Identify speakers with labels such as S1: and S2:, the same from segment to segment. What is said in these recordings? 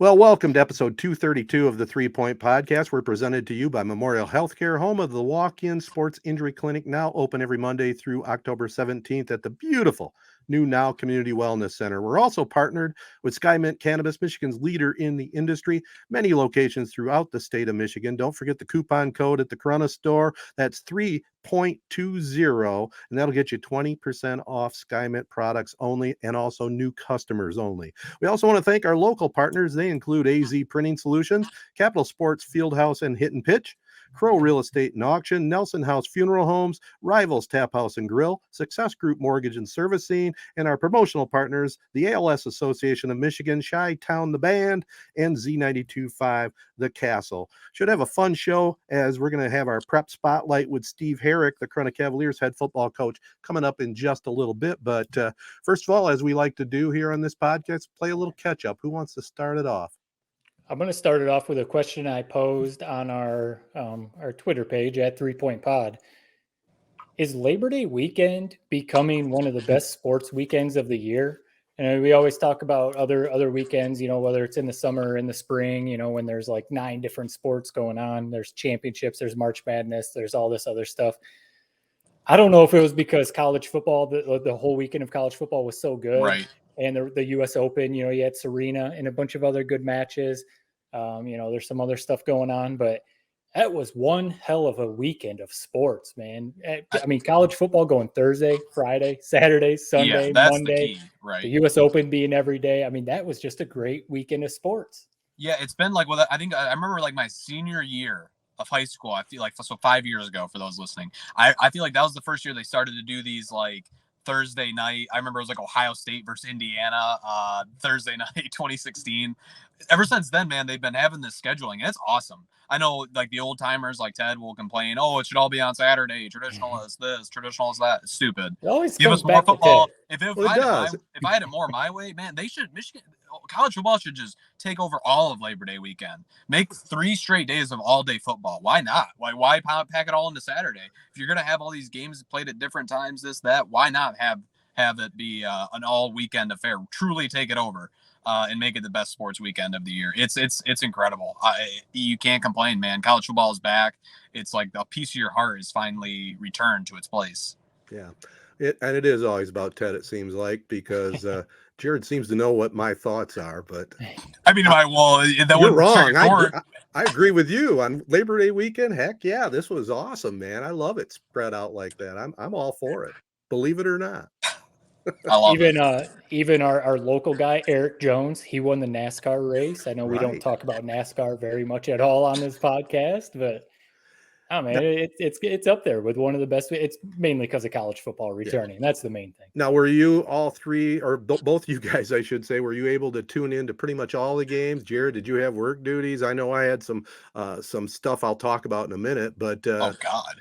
S1: Well, welcome to episode 232 of the 3 Point Podcast. We're presented to you by Memorial Healthcare, home of the walk-in sports injury clinic, now open every Monday through October 17th at the beautiful new Now Community Wellness Center. We're also partnered with Skymint Cannabis, Michigan's leader in the industry, many locations throughout the state of Michigan. Don't forget the coupon code at the Corona store. That's 3.20, and that'll get you 20% off Skymint products only and also new customers only. We also want to thank our local partners. They include AZEE Printing Solutions, Capital Sports Fieldhouse and Hit and Pitch, Crow Real Estate and Auction, Nelson House Funeral Homes, Rivals Taphouse and Grille, Success Group Mortgage and Servicing, and our promotional partners, the ALS Association of Michigan, Chi-Town the Band, and Z92.5 The Castle. Should have a fun show as we're going to have our prep spotlight with Steve Herrick, the Corona Cavaliers head football coach, coming up in just a little bit. But first of all, as we like to do here on this podcast, play a little catch up. Who wants to start it off?
S2: I'm going to start it off with a question I posed on our Twitter page at 3 Point Pod. Is Labor Day weekend becoming one of the best sports weekends of the year? And we always talk about other weekends, whether it's in the summer or in the spring, when there's like 9 different sports going on. There's championships, there's March Madness, there's all this other stuff. I don't know if it was because college football, the whole weekend of college football was so good.
S3: Right.
S2: And the U.S. Open, you had Serena and a bunch of other good matches. There's some other stuff going on, but that was one hell of a weekend of sports, man. I mean, college football going Thursday, Friday, Saturday, Sunday, Monday.
S3: The key, right.
S2: The U.S. Open being every day. I mean, that was just a great weekend of sports.
S3: Yeah, it's been like, well, I think I remember like my senior year of high school. I feel like, so 5 years ago for those listening, I feel like that was the first year they started to do these like Thursday night. I remember it was like Ohio State versus Indiana, Thursday night, 2016. Ever since then, man, they've been having this scheduling. And it's awesome. I know like the old timers like Ted will complain, oh, it should all be on Saturday. Traditional is this, traditional is that. It's stupid.
S2: It always
S3: give us more football. If I had it more my way, man, Michigan college football should just take over all of Labor Day weekend. Make 3 straight days of all day football. Why not? Why pack it all into Saturday? If you're gonna have all these games played at different times, this, that, why not have it be an all weekend affair? Truly take it over and make it the best sports weekend of the year. It's incredible. You can't complain, man. College football is back. It's like a piece of your heart is finally returned to its place.
S1: Yeah. It is always about Ted, it seems like, because Jared seems to know what my thoughts are, but
S3: I mean,
S1: you're wrong. I agree with you on Labor Day weekend. Heck yeah, this was awesome, man. I love it spread out like that. I'm all for it. Believe it or not.
S3: I love
S2: even our local guy, Eric Jones, he won the NASCAR race. I know we don't talk about NASCAR very much at all on this podcast, but oh man, it's up there with one of the best. It's mainly because of college football returning. Yeah. That's the main thing.
S1: Now, were you all three, or both you guys, I should say, were you able to tune in to pretty much all the games? Jared, did you have work duties? I know I had some stuff I'll talk about in a minute, but
S3: oh god,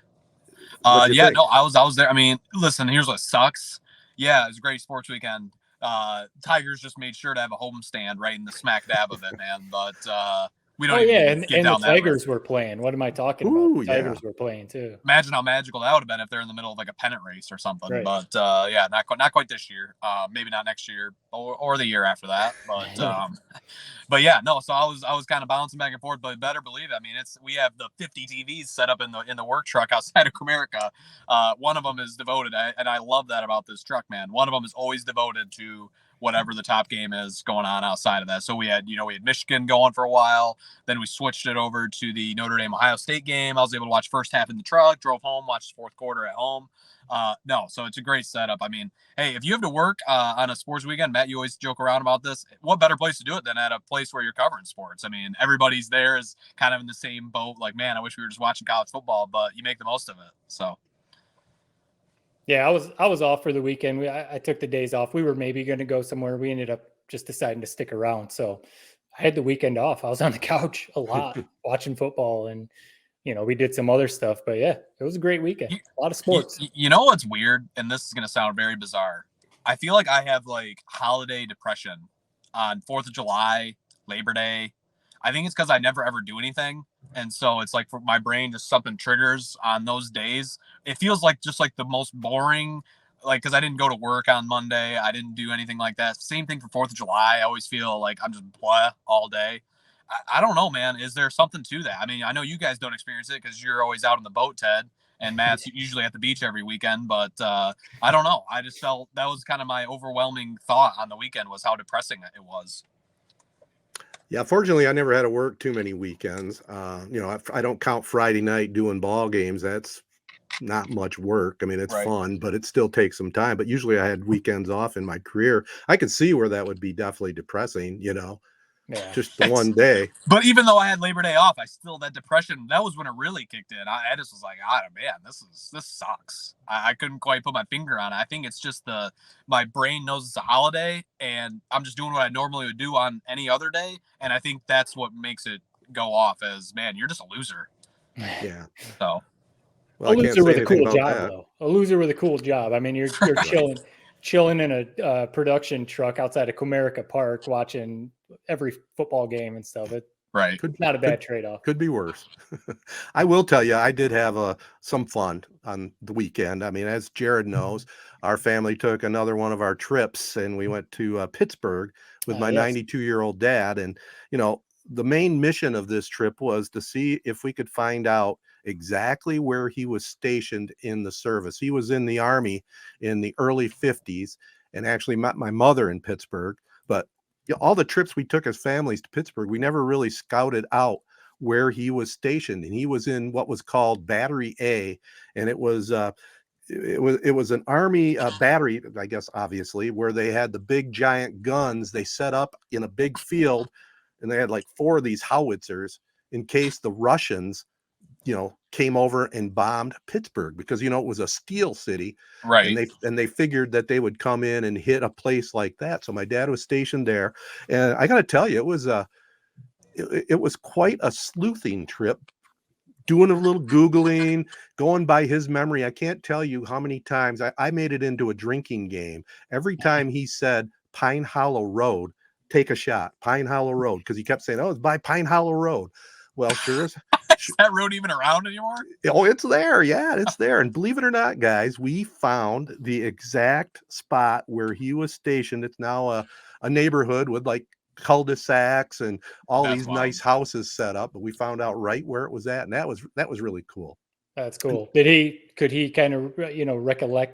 S3: I was there. I mean, listen, here's what sucks. Yeah, it was a great sports weekend. Tigers just made sure to have a homestand right in the smack dab of it, man. But we don't.
S2: And the Tigers were playing. What am I talking about? The Tigers were playing too.
S3: Imagine how magical that would have been if they're in the middle of like a pennant race or something. Right. But not quite this year. Maybe not next year or the year after that. But yeah, no. So I was kind of bouncing back and forth. But better believe it. I mean, we have the 50 TVs set up in the work truck outside of Comerica. One of them is devoted, and I love that about this truck, man. One of them is always devoted to whatever the top game is going on outside of that. So we had Michigan going for a while. Then we switched it over to the Notre Dame Ohio State game. I was able to watch first half in the truck, drove home, watched the fourth quarter at home. So it's a great setup. I mean, hey, if you have to work on a sports weekend, Matt, you always joke around about this. What better place to do it than at a place where you're covering sports? I mean, everybody's there is kind of in the same boat. Like, man, I wish we were just watching college football, but you make the most of it. So.
S2: Yeah, I was off for the weekend. I took the days off. We were maybe going to go somewhere. We ended up just deciding to stick around. So I had the weekend off. I was on the couch a lot watching football, and we did some other stuff. But yeah, it was a great weekend. A lot of sports.
S3: You know what's weird, and this is going to sound very bizarre. I feel like I have like holiday depression on 4th of July, Labor Day. I think it's because I never ever do anything. And so it's like for my brain, just something triggers on those days. It feels like just like the most boring like, because I didn't go to work on Monday. I didn't do anything like that. Same thing for 4th of July. I always feel like I'm just blah all day. I don't know, man. Is there something to that? I mean, I know you guys don't experience it because you're always out on the boat, Ted, and Matt's usually at the beach every weekend. But I don't know. I just felt that was kind of my overwhelming thought on the weekend was how depressing it was.
S1: Yeah, fortunately, I never had to work too many weekends. I don't count Friday night doing ball games. That's not much work. I mean, it's
S3: Right.
S1: fun, but it still takes some time. But usually I had weekends off in my career. I could see where that would be definitely depressing,
S2: Yeah.
S1: just the one day.
S3: But even though I had Labor Day off, I still, that depression, that was when it really kicked in. I just was like, man, this sucks. I couldn't quite put my finger on it. I think it's just my brain knows it's a holiday and I'm just doing what I normally would do on any other day. And I think that's what makes it go off as, man, you're just a loser.
S1: Yeah.
S3: So.
S1: Well,
S2: A
S1: I can't
S2: loser
S1: say
S2: with a
S1: anything
S2: cool
S1: about
S2: job,
S1: that.
S2: though. A loser with a cool job. I mean, you're chilling in a production truck outside of Comerica Park, watching every football game and stuff. It's
S3: Right.
S2: not a bad trade-off.
S1: Could be worse. I will tell you, I did have some fun on the weekend. I mean, as Jared knows, our family took another one of our trips, and we went to Pittsburgh with my
S2: Yes.
S1: 92-year-old dad. And the main mission of this trip was to see if we could find out exactly where he was stationed in the service. He was in the Army in the early 50s, and actually met my mother in Pittsburgh. But all the trips we took as families to Pittsburgh, we never really scouted out where he was stationed, and he was in what was called Battery A, and it was an Army battery, I guess, obviously, where they had the big giant guns they set up in a big field, and they had like 4 of these howitzers in case the Russians came over and bombed Pittsburgh, because it was a steel city,
S3: Right.
S1: and they figured that they would come in and hit a place like that. So my dad was stationed there, and I got to tell you, it was quite a sleuthing trip. Doing a little Googling, going by his memory. I can't tell you how many times I made it into a drinking game. Every time he said Pine Hollow Road, take a shot, Pine Hollow Road, because he kept saying, oh, it's by Pine Hollow Road. Well, sure as
S3: Is that road even around anymore?
S1: oh, it's there. Yeah, it's there. And believe it or not, guys, we found the exact spot where he was stationed. It's now a neighborhood with like cul-de-sacs and all
S3: That's
S1: these
S3: wild.
S1: nice houses set up, but we found out right where it was at, and that was really cool.
S2: That's cool. Could he kind of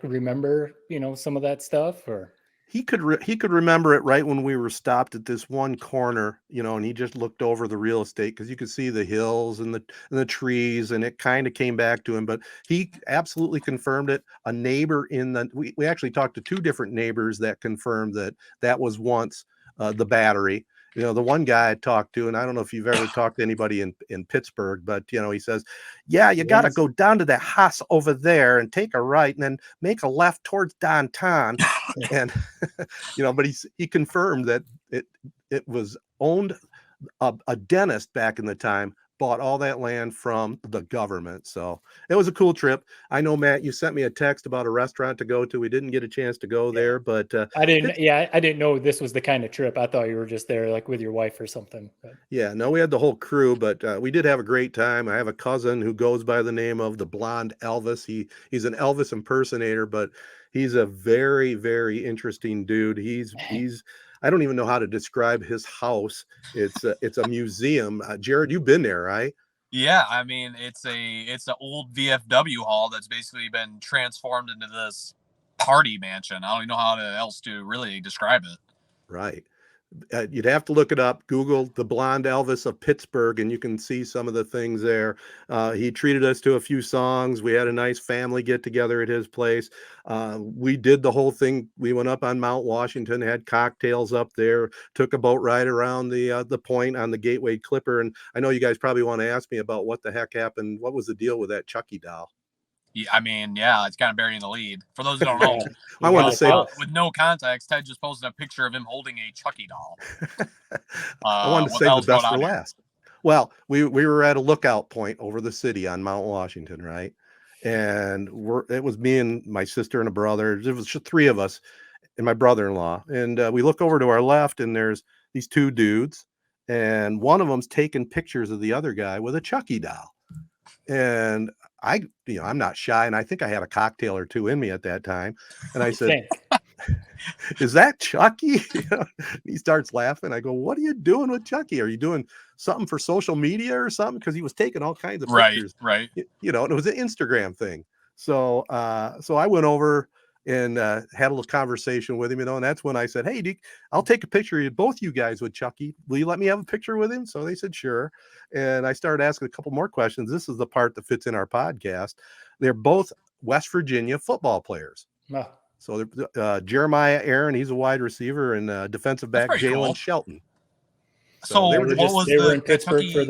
S2: remember some of that stuff, or
S1: He could remember it right when we were stopped at this one corner, and he just looked over the real estate because you could see the hills and the trees, and it kind of came back to him. But he absolutely confirmed it. A neighbor we actually talked to 2 different neighbors that confirmed that was once the battery. The one guy I talked to, and I don't know if you've ever talked to anybody in Pittsburgh, but he says, yeah, you got to go down to that house over there and take a right and then make a left towards downtown. And but he confirmed that it was owned. A dentist back in the time bought all that land from the government. So it was a cool trip. I know, Matt, you sent me a text about a restaurant to go to. We didn't get a chance to go there, but
S2: I didn't know this was the kind of trip. I thought you were just there like with your wife or something. But.
S1: Yeah, no, we had the whole crew, but we did have a great time. I have a cousin who goes by the name of the Blonde Elvis. He's an Elvis impersonator, but he's a very, very interesting dude. He's I don't even know how to describe his house. It's a museum. Jared, you've been there, right?
S3: Yeah, I mean, it's an old VFW hall that's basically been transformed into this party mansion. I don't even know how else to really describe it.
S1: Right. You'd have to look it up. Google the Blonde Elvis of Pittsburgh, and you can see some of the things there. He treated us to a few songs. We had a nice family get together at his place. We did the whole thing. We went up on Mount Washington, had cocktails up there, took a boat ride around the point on the Gateway Clipper. And I know you guys probably want to ask me about what the heck happened. What was the deal with that Chucky doll?
S3: Yeah, I mean, yeah, it's kind of burying the lead. For those who don't know,
S1: I want to say,
S3: with no context, Ted just posted a picture of him holding a Chucky doll.
S1: I wanted to save the best for last. Well, we were at a lookout point over the city on Mount Washington, right? And it was me and my sister and a brother. It was just 3 of us and my brother-in-law. And we look over to our left, and there's these 2 dudes, and one of them's taking pictures of the other guy with a Chucky doll. And I'm not shy, and I think I had a cocktail or two in me at that time. And I said, "Is that Chucky?" He starts laughing. I go, "What are you doing with Chucky? Are you doing something for social media or something?" Because he was taking all kinds of pictures,
S3: right.
S1: and it was an Instagram thing. So, so I went over and had a little conversation with him, and that's when I said, "Hey, I'll take a picture of both you guys with Chucky. Will you let me have a picture with him?" So they said, "Sure." And I started asking a couple more questions. This is the part that fits in our podcast. They're both West Virginia football players.
S2: Oh.
S1: So Jeremiah Aaron, he's a wide receiver, and defensive back Jalen
S3: cool.
S1: Shelton.
S3: So
S2: they were in Pittsburgh for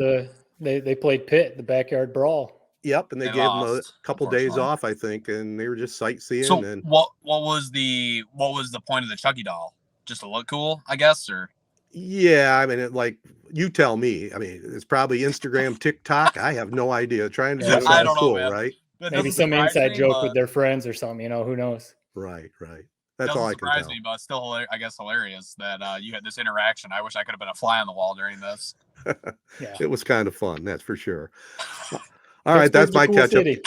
S2: they played Pitt, the backyard brawl.
S1: Yep, and they gave them a couple days off, I think, and they were just sightseeing.
S3: So
S1: and
S3: what was the point of the Chucky doll? Just to look cool, I guess, or?
S1: Yeah, I mean, you tell me. I mean, it's probably Instagram, TikTok. I have no idea. Trying to do something cool, man. Right?
S2: Maybe some inside joke with their friends or something. Who knows?
S1: Right. That's all I can tell.
S3: Surprise me, but still, I guess, hilarious that you had this interaction. I wish I could have been a fly on the wall during this.
S2: Yeah,
S1: it was kind of fun. That's for sure. All right, that's my catch up. You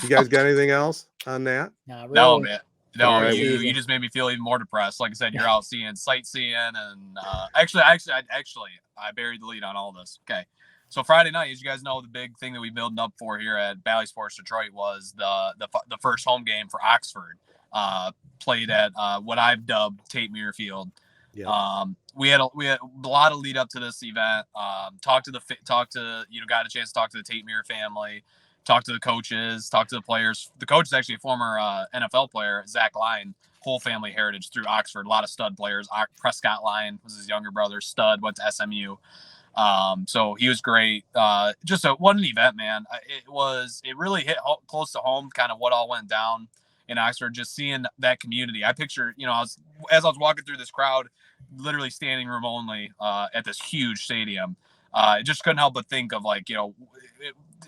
S1: guys got anything else on that?
S2: Not really.
S3: No, man. No,
S1: right.
S3: you just made me feel even more depressed. Like I said, you're out sightseeing, and actually, I buried the lead on all this. Okay, so Friday night, as you guys know, the big thing that we building up for here at Valley Sports Detroit was the first home game for Oxford, played at what I've dubbed Tate Muir Field. Yeah. We had a lot of lead up to this event. Got a chance to talk to the Tate Muir family. Talk to the coaches, talk to the players. The coach is actually a former NFL player, Zach Lyon, whole family heritage through Oxford. A lot of stud players. Prescott Lyon was his younger brother, stud, went to SMU. So he was great. What an event, man. It really hit close to home, kind of what all went down in Oxford, just seeing that community. I picture, as I was walking through this crowd, literally standing room only at this huge stadium. I just couldn't help but think of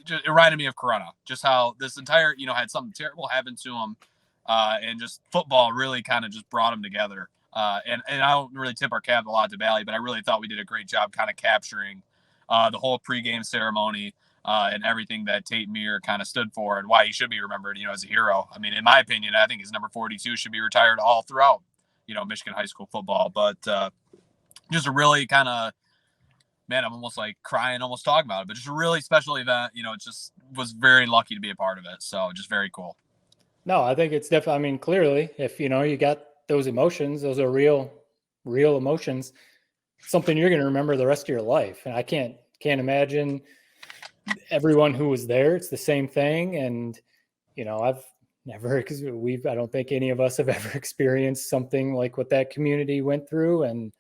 S3: it reminded me of Corona, just how this entire, had something terrible happen to them. And just football really kind of just brought them together. And I don't really tip our cap a lot to Valley, but I really thought we did a great job kind of capturing the whole pregame ceremony and everything that Tate Muir kind of stood for and why he should be remembered, as a hero. I mean, in my opinion, I think his number 42 should be retired all throughout, Michigan high school football. But just a really kind of, man, I'm almost like crying, almost talking about it, but just a really special event. It just was very lucky to be a part of it. So just very cool.
S2: No, I think it's definitely, I mean, clearly if, you got those emotions, those are real emotions, something you're going to remember the rest of your life. And I can't imagine everyone who was there. It's the same thing. And, I've never, I don't think any of us have ever experienced something like what that community went through. And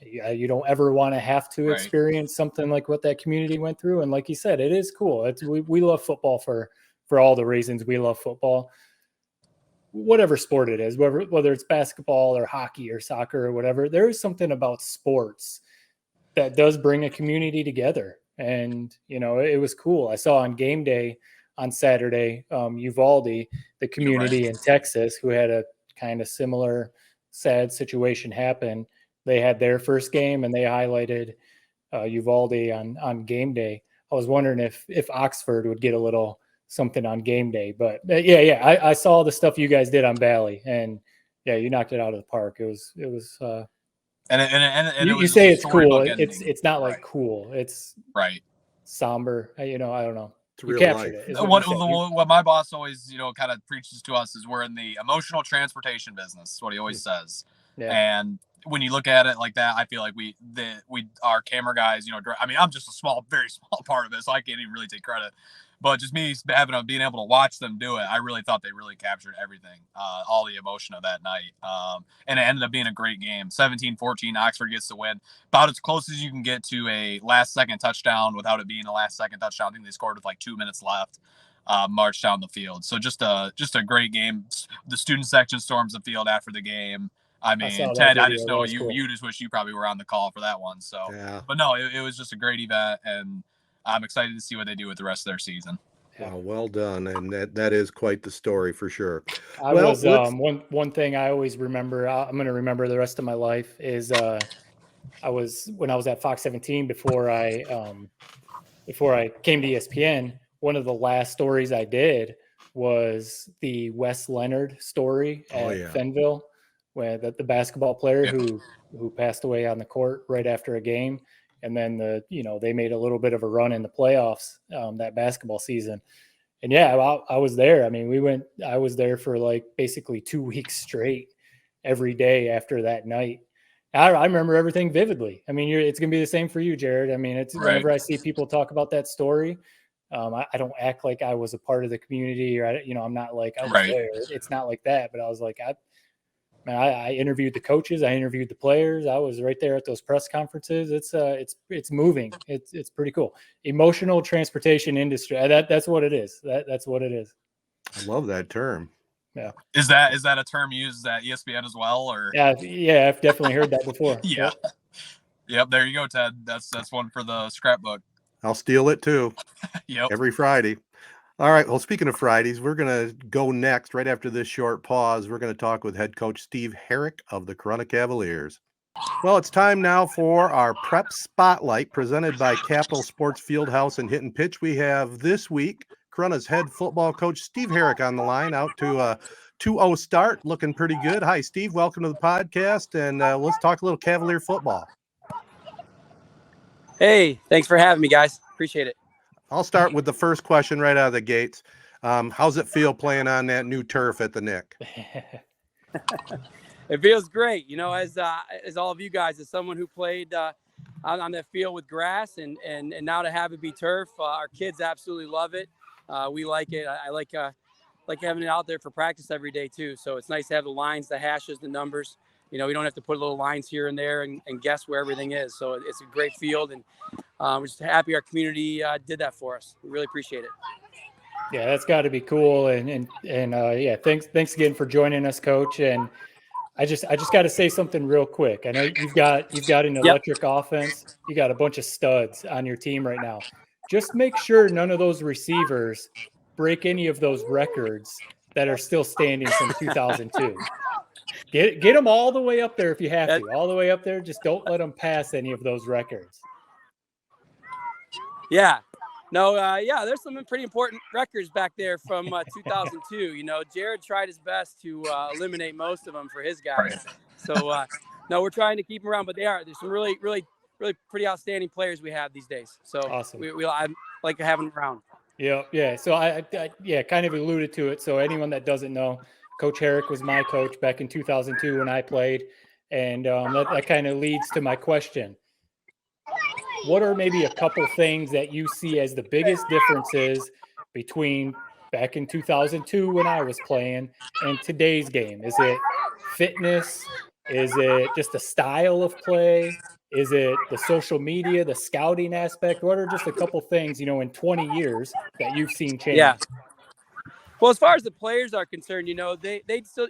S2: you don't ever want to have to experience something like what that community went through. And like you said, it is cool. We love football for all the reasons we love football, whatever sport it is, whether it's basketball or hockey or soccer or whatever. There is something about sports that does bring a community together. And, it was cool. I saw on game day on Saturday, Uvalde, the community in Texas, who had a kind of similar sad situation happen. They had their first game and they highlighted Uvalde on game day. I was wondering if Oxford would get a little something on game day, but I saw the stuff you guys did on Valley, and you knocked it out of the park. It was
S3: and
S2: you say it's cool. It's not like cool. It's somber. I don't know.
S1: You captured
S2: it.
S3: What my boss always, kind of preaches to us is we're in the emotional transportation business. That's what he always says. Yeah. And when you look at it like that, I feel like our camera guys, I mean, I'm just a very small part of it, so I can't even really take credit. But just me being able to watch them do it, I really thought they really captured everything, all the emotion of that night. And it ended up being a great game. 17-14, Oxford gets the win. About as close as you can get to a last-second touchdown without it being a last-second touchdown. I think they scored with 2 minutes left, marched down the field. So just a great game. The student section storms the field after the game. I mean, Ted, I just know you just wish you probably were on the call for that one. So, But no, it was just a great event, and I'm excited to see what they do with the rest of their season.
S1: Well done, and that is quite the story for sure.
S2: One thing I always remember. I'm going to remember the rest of my life is when I was at Fox 17 before I came to ESPN. one of the last stories I did was the Wes Leonard story at Fenville, where the basketball player who passed away on the court right after a game. And then they made a little bit of a run in the playoffs that basketball season. And yeah, I was there. I mean, I was there for like basically 2 weeks straight every day after that night. I remember everything vividly. I mean, it's going to be the same for you, Jared. I mean, it's whenever I see people talk about that story, I don't act like I was a part of the community, or I'm not like I was there. It's not like that. But I was like, I interviewed the coaches, I interviewed the players. I was right there at those press conferences. It's moving. It's pretty cool. Emotional transportation industry. That's what it is. That's what it is.
S1: I love that term.
S2: Yeah.
S3: Is that a term used at ESPN as well, or?
S2: Yeah, I've definitely heard that before.
S3: Yeah. Yep. There you go, Ted. That's one for the scrapbook.
S1: I'll steal it too.
S3: Yep.
S1: Every Friday. All right. Well, speaking of Fridays, we're going to go next right after this short pause. We're going to talk with head coach Steve Herrick of the Corunna Cavaliers. Well, it's time now for our prep spotlight presented by Capital Sports Fieldhouse and Hit and Pitch. We have this week Corunna's head football coach Steve Herrick on the line, out to a 2-0 start, looking pretty good. Hi, Steve. Welcome to the podcast, and let's talk a little Cavalier football.
S4: Hey, thanks for having me, guys. Appreciate it.
S1: I'll start with the first question right out of the gates. How's it feel playing on that new turf at the Nick?
S4: It feels great. As all of you guys, as someone who played on that field with grass and now to have it be turf, our kids absolutely love it. We like it. I like having it out there for practice every day too. So it's nice to have the lines, the hashes, the numbers. We don't have to put little lines here and there and guess where everything is. So it's a great field, and we're just happy our community did that for us. We really appreciate it.
S2: Yeah, that's got to be cool. And yeah, thanks again for joining us, Coach. And I just got to say something real quick. I know you've got an electric offense. You got a bunch of studs on your team right now. Just make sure none of those receivers break any of those records that are still standing from 2002. Get them all the way up there if you have to. All the way up there. Just don't let them pass any of those records.
S4: Yeah. No, there's some pretty important records back there from 2002. Jared tried his best to eliminate most of them for his guys. Right. So, no, we're trying to keep them around, but there's some really, really, really pretty outstanding players we have these days. So awesome. I like having them around.
S2: Yeah. So I kind of alluded to it. So anyone that doesn't know, Coach Herrick was my coach back in 2002 when I played. And that kind of leads to my question. What are maybe a couple things that you see as the biggest differences between back in 2002 when I was playing and today's game? Is it fitness? Is it just the style of play? Is it the social media, the scouting aspect? What are just a couple things, in 20 years that you've seen change?
S4: Yeah. Well, as far as the players are concerned, they still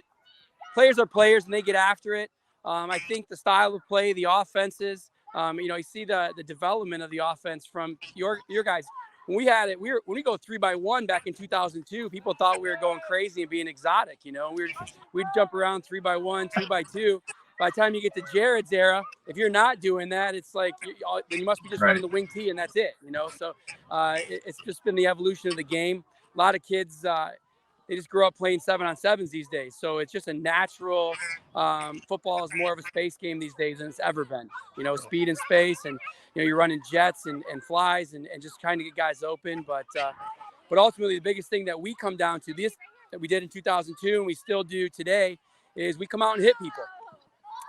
S4: players are players and they get after it. I think the style of play, the offenses, you see the development of the offense from your guys. When we had it, when we go 3x1 back in 2002, people thought we were going crazy and being exotic. We'd jump around 3x1, 2x2. By the time you get to Jared's era, if you're not doing that, it's like you must be just running the wing tee and that's it. So it's just been the evolution of the game. A lot of kids, they just grew up playing 7-on-7s these days. So it's just a natural football is more of a space game these days than it's ever been. Speed and space, and you're running jets and flies and just trying to get guys open. But ultimately, the biggest thing that we come down to this that we did in 2002 and we still do today is we come out and hit people.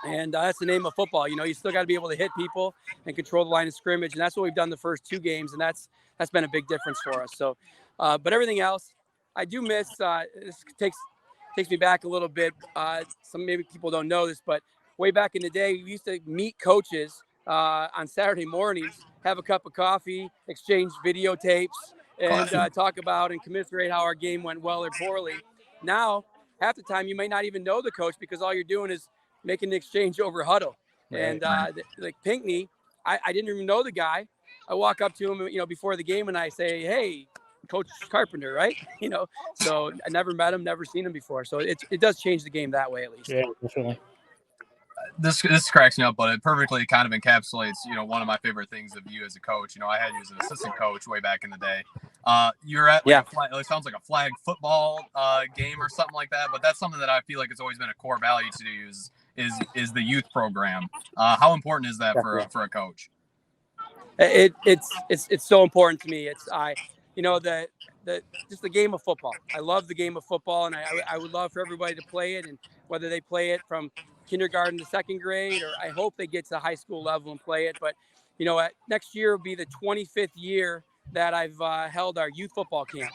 S4: And that's the name of football. You still got to be able to hit people and control the line of scrimmage. And that's what we've done the first 2 games. And that's been a big difference for us. So, but everything else, I do miss. This takes me back a little bit. Some maybe people don't know this, but way back in the day, we used to meet coaches on Saturday mornings, have a cup of coffee, exchange videotapes, and talk about and commiserate how our game went well or poorly. Now, half the time, you may not even know the coach because all you're doing is making an exchange over huddle. Right. And like Pinckney, I didn't even know the guy. I walk up to him, before the game, and I say, "Hey, Coach Carpenter," right? So I never met him, never seen him before. So it does change the game that way, at least.
S2: Yeah, definitely.
S3: This cracks me up, but it perfectly kind of encapsulates, one of my favorite things of you as a coach. I had you as an assistant coach way back in the day. You're at like it sounds like a flag football game or something like that, but that's something that I feel like it's always been a core value to use is the youth program. How important is that for a coach?
S4: It's so important to me. Just the game of football. I love the game of football, and I would love for everybody to play it, and whether they play it from kindergarten to second grade, or I hope they get to the high school level and play it. But next year will be the 25th year that I've held our youth football camp.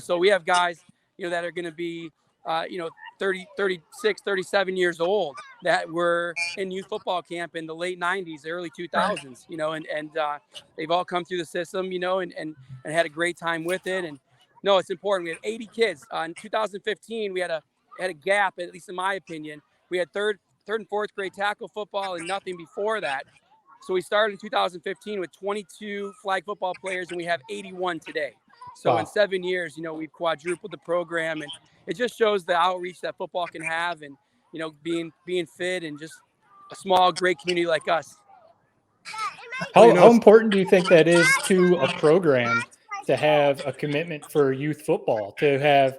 S4: So we have guys that are going to be 30, 36, 37 years old that were in youth football camp in the late 90s, early 2000s, and they've all come through the system, and had a great time with it. And no, it's important. We have 80 kids. In 2015, we had a gap, at least in my opinion. We had third and fourth grade tackle football and nothing before that. So we started in 2015 with 22 flag football players, and we have 81 today. So in 7 years, we've quadrupled the program, and it just shows the outreach that football can have, and being fit, and just a small, great community like us.
S2: How important do you think that is to a program to have a commitment for youth football, to have,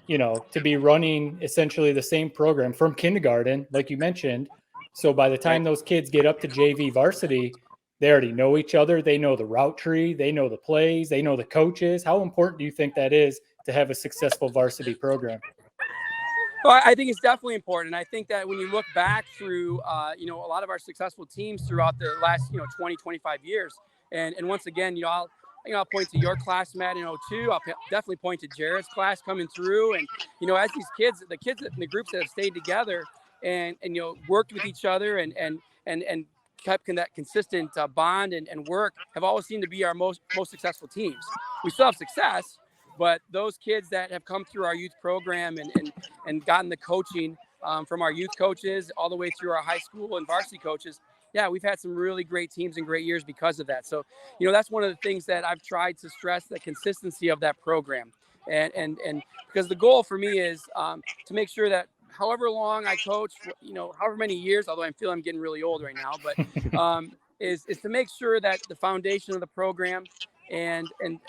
S2: to be running essentially the same program from kindergarten, like you mentioned? So by the time those kids get up to JV varsity, they already know each other. They know the route tree. They know the plays. They know the coaches. How important do you think that is to have a successful varsity program?
S4: Well, I think it's definitely important. I think that when you look back through, a lot of our successful teams throughout the last, 20, 25 years, and once again, I'll point to your class, Matt, in 02. I'll definitely point to Jared's class coming through. And, as these kids, the kids in the groups that have stayed together and worked with each other and kept that consistent bond and work, have always seemed to be our most successful teams. We still have success, but those kids that have come through our youth program and gotten the coaching from our youth coaches all the way through our high school and varsity coaches, we've had some really great teams and great years because of that. So, that's one of the things that I've tried to stress, the consistency of that program. And because the goal for me is to make sure that however long I coach, however many years, although I feel I'm getting really old right now, but is to make sure that the foundation of the program and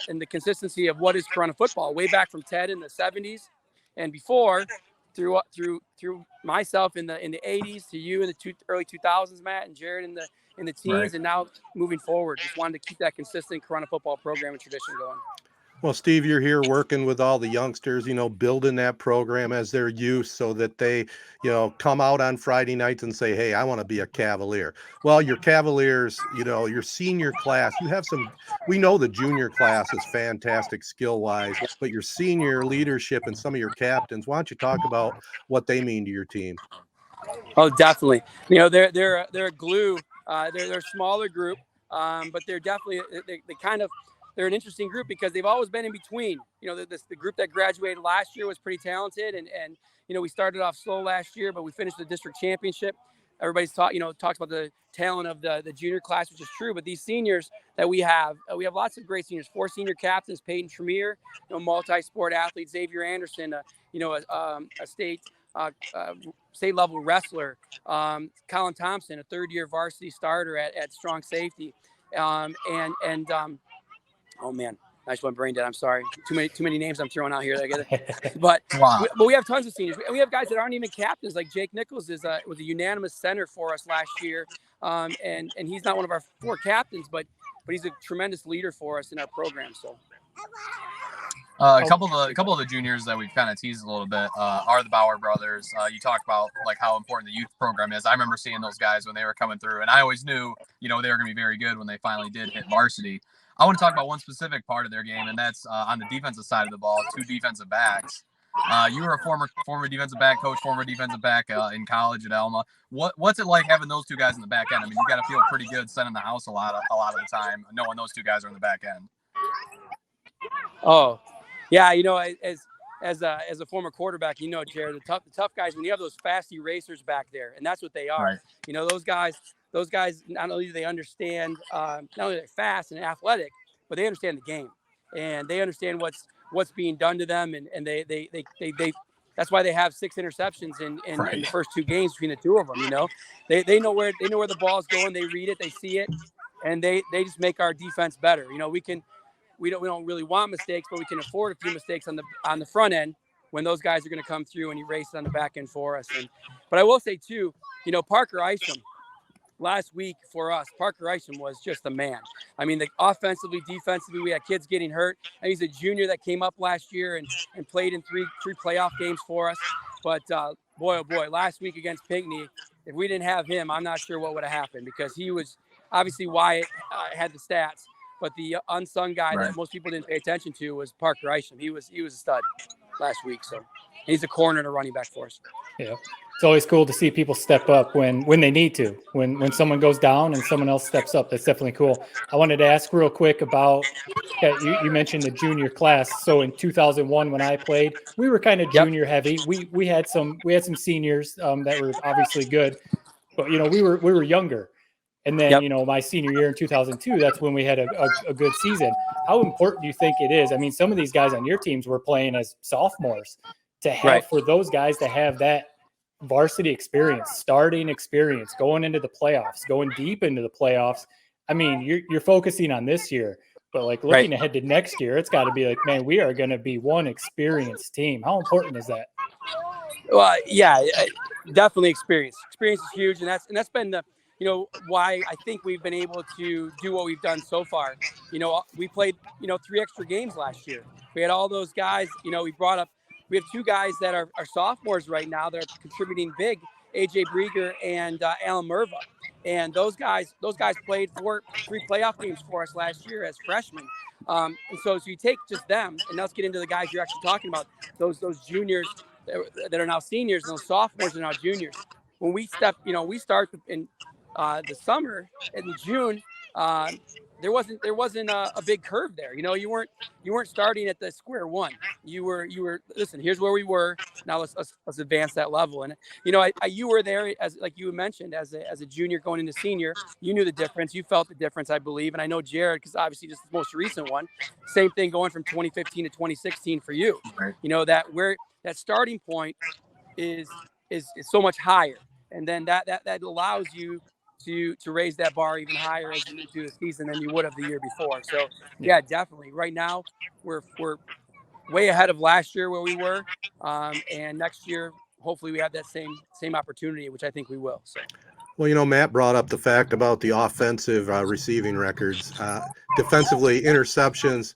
S4: the consistency of what is Corona football, way back from Ted in the 70s and before, through myself in the 80s, to you in the early 2000s, Matt, and Jared in the teens, and now moving forward, just wanted to keep that consistent Corona football program and tradition going.
S1: Well, Steve, you're here working with all the youngsters, building that program as their youth so that they, come out on Friday nights and say, hey, I want to be a Cavalier. Well, your Cavaliers, your senior class, we know the junior class is fantastic skill-wise, but your senior leadership and some of your captains, why don't you talk about what they mean to your team?
S4: Oh, definitely. They're a glue. They're a smaller group, but they're definitely, they're an interesting group because they've always been in between. The group that graduated last year was pretty talented, and we started off slow last year, but we finished the district championship. Everybody's talks about the talent of the junior class, which is true. But these seniors that we have lots of great seniors. 4 senior captains: Peyton Tremere, multi-sport athlete; Xavier Anderson, a state level wrestler; Colin Thompson, a 3rd-year varsity starter at strong safety, oh man, I just went brain dead. I'm sorry. Too many names I'm throwing out here. But we have tons of seniors. We have guys that aren't even captains. Like Jake Nichols was a unanimous center for us last year, and he's not one of our 4 captains, but he's a tremendous leader for us in our program. So.
S3: A couple of the juniors that we've kind of teased a little bit are the Bauer brothers. You talked about how important the youth program is. I remember seeing those guys when they were coming through, and I always knew they were going to be very good when they finally did hit varsity. I want to talk about one specific part of their game, and that's on the defensive side of the ball, 2 defensive backs. You were a former defensive back coach, former defensive back in college at Alma. What's it like having those 2 guys in the back end? I mean, you got to feel pretty good sending the house a lot of the time, knowing those 2 guys are in the back end.
S4: Oh, yeah. As a former quarterback, Jared, the tough guys, when you have those fast erasers back there, and that's what they are. Right. Those guys, not only do they understand, not only they're fast and athletic, but they understand the game, and they understand what's being done to them, and they that's why they have 6 interceptions in the first 2 games between the 2 of them. They know where the ball's going, they read it, they see it, and they just make our defense better. we don't really want mistakes, but we can afford a few mistakes on the front end when those guys are going to come through and erase it on the back end for us. But I will say too, Parker Isham last week for us, Parker Isham was just a man. I mean, offensively, defensively, we had kids getting hurt. And he's a junior that came up last year and played in three playoff games for us. But boy, oh boy, last week against Pinckney, if we didn't have him, I'm not sure what would have happened, because he was obviously Wyatt had the stats, but the unsung guy that most people didn't pay attention to was Parker Isham. He was a stud last week. So he's a corner and a running back for us.
S2: Yeah. It's always cool to see people step up when they need to, when someone goes down and someone else steps up. That's definitely cool. I wanted to ask real quick about, you mentioned the junior class. So in 2001, when I played, we were kind of junior heavy. We had some seniors that were obviously good, but we were younger. And then, my senior year in 2002, that's when we had a good season. How important do you think it is? I mean, some of these guys on your teams were playing as sophomores. To have for those guys to have that varsity experience, starting experience, going into the playoffs, going deep into the playoffs. I mean, you're focusing on this year, but like looking ahead to next year, it's got to be like, man, we are going to be one experienced team. How important is that?
S4: Well, yeah, definitely experience. Experience is huge, and that's been the why I think we've been able to do what we've done so far. We played 3 extra games last year. We had all those guys. We have 2 guys that are sophomores right now. They're contributing big, AJ Brieger and Alan Merva. And those guys played 3 playoff games for us last year as freshmen. And so you take just them, and let's get into the guys you're actually talking about, those juniors that are now seniors, and those sophomores are now juniors. When we start in the summer in June, there wasn't a big curve there. You weren't starting at the square one. You were listen, here's where we were. Now let's advance that level. And you were there, as like you mentioned, as a junior going into senior. You knew the difference. You felt the difference, I believe. And I know Jared, because obviously just the most recent one. Same thing going from 2015 to 2016 for you. That where that starting point is so much higher, and then that allows you to raise that bar even higher as you move through the season than you would have the year before. So yeah, definitely. Right now we're way ahead of last year where we were, and next year hopefully we have that same opportunity, which I think we will. So.
S1: Well, Matt brought up the fact about the offensive receiving records, defensively interceptions.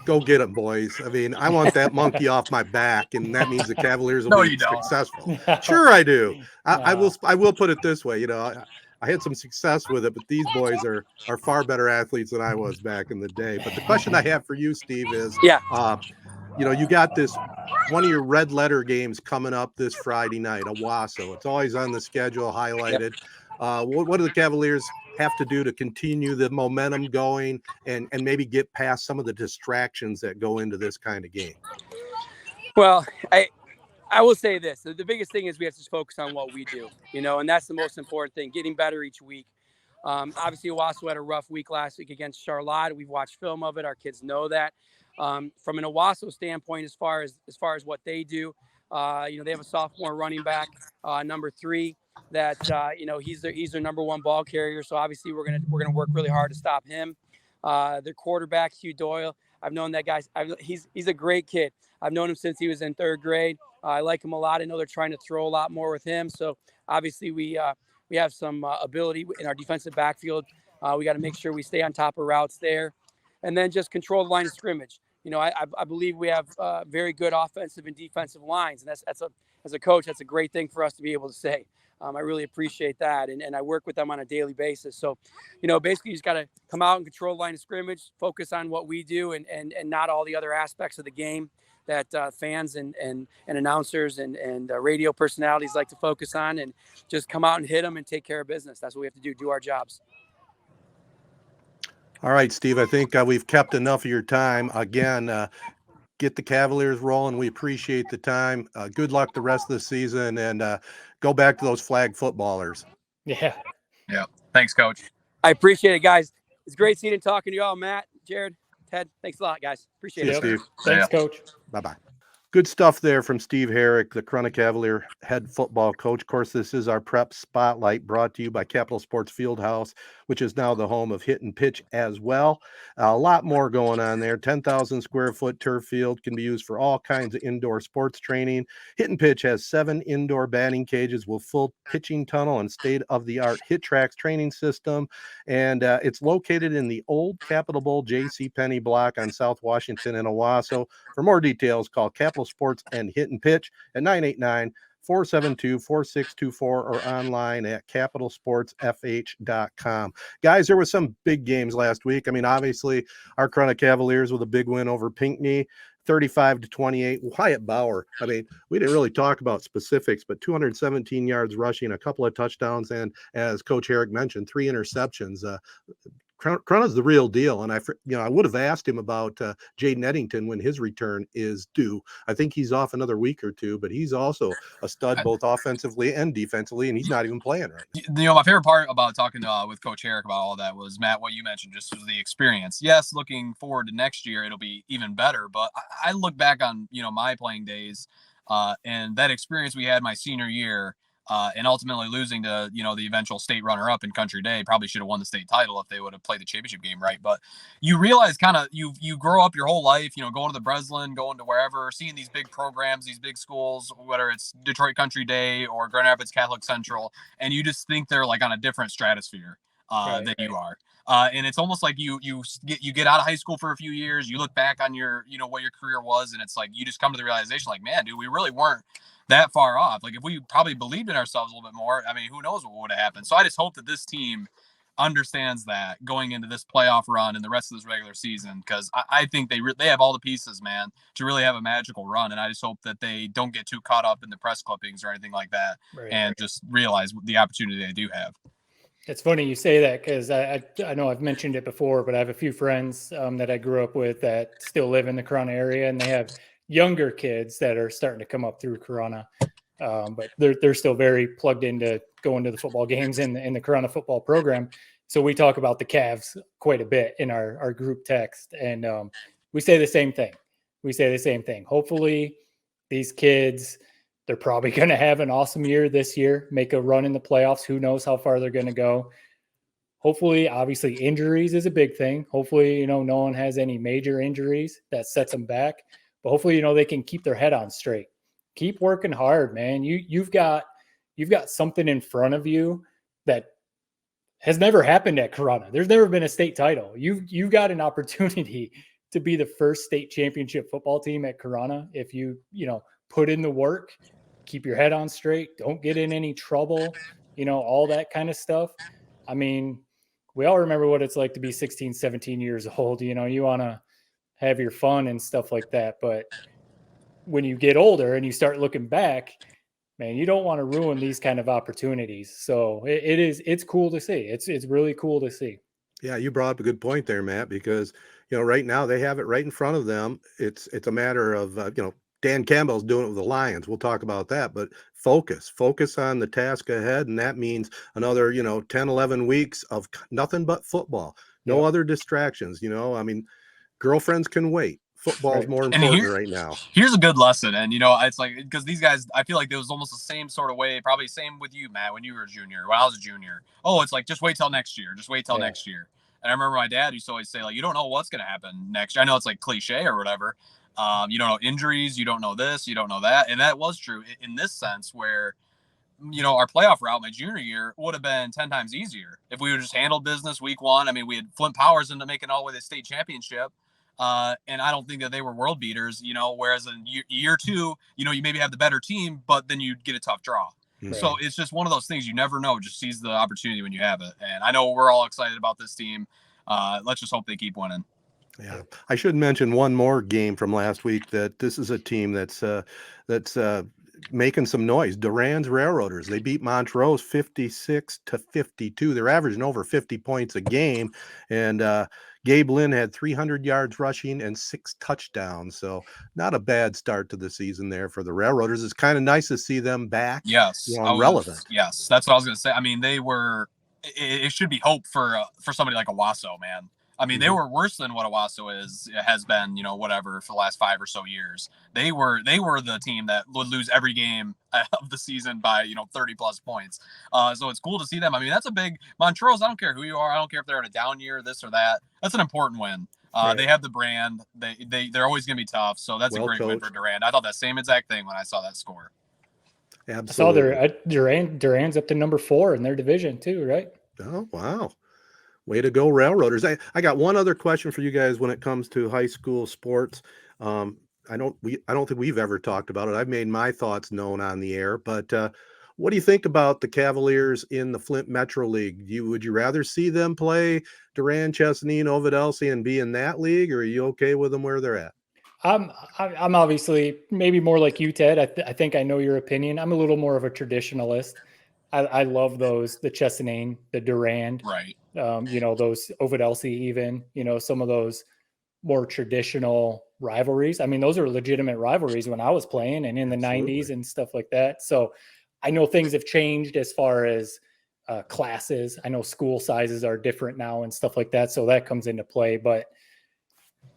S1: Go get it, boys. I mean, I want that monkey off my back, and that means the Cavaliers will be successful. Sure, I do. I will put it this way. I had some success with it, but these boys are far better athletes than I was back in the day. But the question I have for you, Steve, is, you got this one of your red letter games coming up this Friday night, Owosso. It's always on the schedule, highlighted. What do the Cavaliers have to do to continue the momentum going and maybe get past some of the distractions that go into this kind of game?
S4: Well, I will say this. The biggest thing is we have to focus on what we do, and that's the most important thing, getting better each week. Obviously, Owosso had a rough week last week against Charlotte. We've watched film of it. Our kids know that. From an Owosso standpoint, as far as what they do, they have a sophomore running back, number 3, that he's their number 1 ball carrier. So obviously we're gonna work really hard to stop him. Their quarterback, Hugh Doyle, I've known that guy. He's a great kid. I've known him since he was in 3rd grade. I like him a lot. I know they're trying to throw a lot more with him. So obviously we have some ability in our defensive backfield. We got to make sure we stay on top of routes there, and then just control the line of scrimmage. I believe we have very good offensive and defensive lines, and that's as a coach, that's a great thing for us to be able to say. I really appreciate that, and I work with them on a daily basis. So, basically you just got to come out and control the line of scrimmage, focus on what we do, and not all the other aspects of the game that fans and announcers and radio personalities like to focus on, and just come out and hit them and take care of business. That's what we have to do our jobs.
S1: All right, Steve, I think we've kept enough of your time. Again, get the Cavaliers rolling. We appreciate the time. Good luck the rest of the season, and go back to those flag footballers.
S2: Yeah.
S3: Thanks, Coach.
S4: I appreciate it, guys. It's great seeing and talking to you all, Matt, Jared, Ted. Thanks a lot, guys. Appreciate it.
S1: Steve.
S2: Thanks, Coach.
S1: Bye-bye. Good stuff there from Steve Herrick, the Corunna Cavalier head football coach. Of course, this is our prep spotlight brought to you by Capital Sports Fieldhouse, which is now the home of Hit and Pitch as well. A lot more going on there. 10,000 square foot turf field can be used for all kinds of indoor sports training. Hit and Pitch has 7 indoor batting cages with full pitching tunnel and state-of-the-art hit tracks training system. And it's located in the old Capitol Bowl J.C. Penney block on South Washington in Owosso. For more details, call Capital Sports and Hit and Pitch at 989-472-4624 or online at capitalsportsfh.com. Guys, there were some big games last week. I mean, obviously, our Corunna Cavaliers with a big win over Pinckney, 35-28. Wyatt Bauer, I mean, we didn't really talk about specifics, but 217 yards rushing, a couple of touchdowns, and as Coach Herrick mentioned, 3 interceptions. Corunna's the real deal, and I would have asked him about Jaden Eddington when his return is due. I think he's off another week or two, but he's also a stud both offensively and defensively, and he's not even playing right now.
S3: My favorite part about talking with Coach Herrick about all that was, Matt, what you mentioned, just was the experience. Yes, looking forward to next year, it'll be even better, but I look back on my playing days and that experience we had my senior year. And ultimately losing to, the eventual state runner-up in Country Day. Probably should have won the state title if they would have played the championship game right. But you realize kind of you grow up your whole life, going to the Breslin, going to wherever, seeing these big programs, these big schools, whether it's Detroit Country Day or Grand Rapids Catholic Central, and you just think they're like on a different stratosphere than you are. And it's almost like you get out of high school for a few years, you look back on your, what your career was, and it's like you just come to the realization, like, man, dude, we really weren't that far off. Like, if we probably believed in ourselves a little bit more, I mean, who knows what would have happened. So I just hope that this team understands that going into this playoff run and the rest of this regular season, because I think they have all the pieces, man, to really have a magical run. And I just hope that they don't get too caught up in the press clippings or anything like that, and just realize the opportunity they do have.
S2: It's funny you say that, because I know I've mentioned it before, but I have a few friends that I grew up with that still live in the Corunna area, and they have younger kids that are starting to come up through Corunna, but they're still very plugged into going to the football games in the Corunna football program. So we talk about the Cavs quite a bit in our group text, and we say the same thing. Hopefully these kids, they're probably going to have an awesome year this year, make a run in the playoffs. Who knows how far they're going to go. Hopefully, obviously, injuries is a big thing. Hopefully, no one has any major injuries that sets them back. But hopefully, they can keep their head on straight. Keep working hard, man. You've got something in front of you that has never happened at Corunna. There's never been a state title. You've got an opportunity to be the first state championship football team at Corunna if you put in the work, keep your head on straight, don't get in any trouble, all that kind of stuff. I mean, we all remember what it's like to be 16, 17 years old. You want to have your fun and stuff like that. But when you get older and you start looking back, man, you don't want to ruin these kind of opportunities. So it's cool to see. It's really cool to see.
S1: Yeah, you brought up a good point there, Matt, because, right now they have it right in front of them. It's a matter of, Dan Campbell's doing it with the Lions. We'll talk about that, but focus on the task ahead. And that means another, 10, 11 weeks of nothing but football, no other distractions. I mean, girlfriends can wait. Football's more important right now.
S3: Here's a good lesson. And, it's like, because these guys, I feel like it was almost the same sort of way, probably same with you, Matt, when you were a junior, when I was a junior. Oh, it's like, just wait till next year. Next year. And I remember my dad used to always say, like, you don't know what's going to happen next year. I know it's like cliche or whatever. You don't know injuries. You don't know this. You don't know that. And that was true in this sense where, our playoff route my junior year would have been 10 times easier if we would just handled business week one. I mean, we had Flint Powers into making all the way to the state championship. And I don't think that they were world beaters, whereas in year two, you maybe have the better team, but then you get a tough draw. Right. So it's just one of those things you never know. Just seize the opportunity when you have it. And I know we're all excited about this team. Let's just hope they keep winning.
S1: Yeah, I should mention one more game from last week, that this is a team that's making some noise. Durand's Railroaders. They beat Montrose 56-52. They're averaging over 50 points a game, and Gabe Lynn had 300 yards rushing and 6 touchdowns. So not a bad start to the season there for the Railroaders. It's kind of nice to see them back.
S3: Yes,
S1: relevant.
S3: Yes, that's what I was going to say. I mean, it should be hope for somebody like Owosso, man. I mean, they were worse than what Owosso has been, whatever, for the last 5 or so years. They were the team that would lose every game of the season by 30 plus points. So it's cool to see them. I mean, that's a big Montrose. I don't care who you are. I don't care if they're in a down year, this or that. That's an important win. Right. They have the brand. They're always going to be tough. So that's a great win for Durand. I thought that same exact thing when I saw that score.
S2: Absolutely. I saw Durand's up to number 4 in their division too, right?
S1: Oh, wow. Way to go, Railroaders. I got one other question for you guys when it comes to high school sports. I don't think we've ever talked about it. I've made my thoughts known on the air, but what do you think about the Cavaliers in the Flint Metro League? Would you rather see them play Durand, Chesaning, Ovid-Elsie and be in that league, or are you okay with them where they're at?
S2: I'm obviously maybe more like you, Ted. I think I know your opinion. I'm a little more of a traditionalist. I love the Chesaning, the Durand,
S3: right?
S2: Those Ovid-Elsie, even some of those more traditional rivalries. I mean, those are legitimate rivalries when I was playing and in the
S1: Absolutely.
S2: 90s and stuff like that. So I know things have changed as far as classes. I know school sizes are different now and stuff like that. So that comes into play. But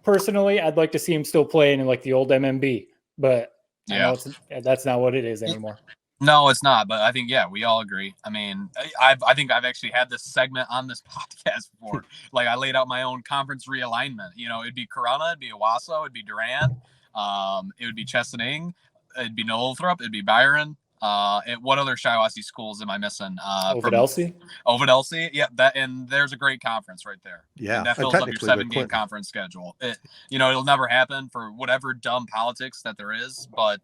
S2: personally, I'd like to see him still playing in like the old MMB. But I know that's not what it is anymore.
S3: No, it's not. But I think, we all agree. I mean, I think I've actually had this segment on this podcast before. Like I laid out my own conference realignment. It'd be Corunna, it'd be Owosso, it'd be Durand, it would be Chesaning, it'd be Northrop, it'd be Byron. And what other Shiawassee schools am I missing?
S2: Ovid-Elsie.
S3: Ovid-Elsie, and there's a great conference right there.
S1: Yeah,
S3: and that fills up your 7-game conference schedule. It'll never happen for whatever dumb politics that there is, but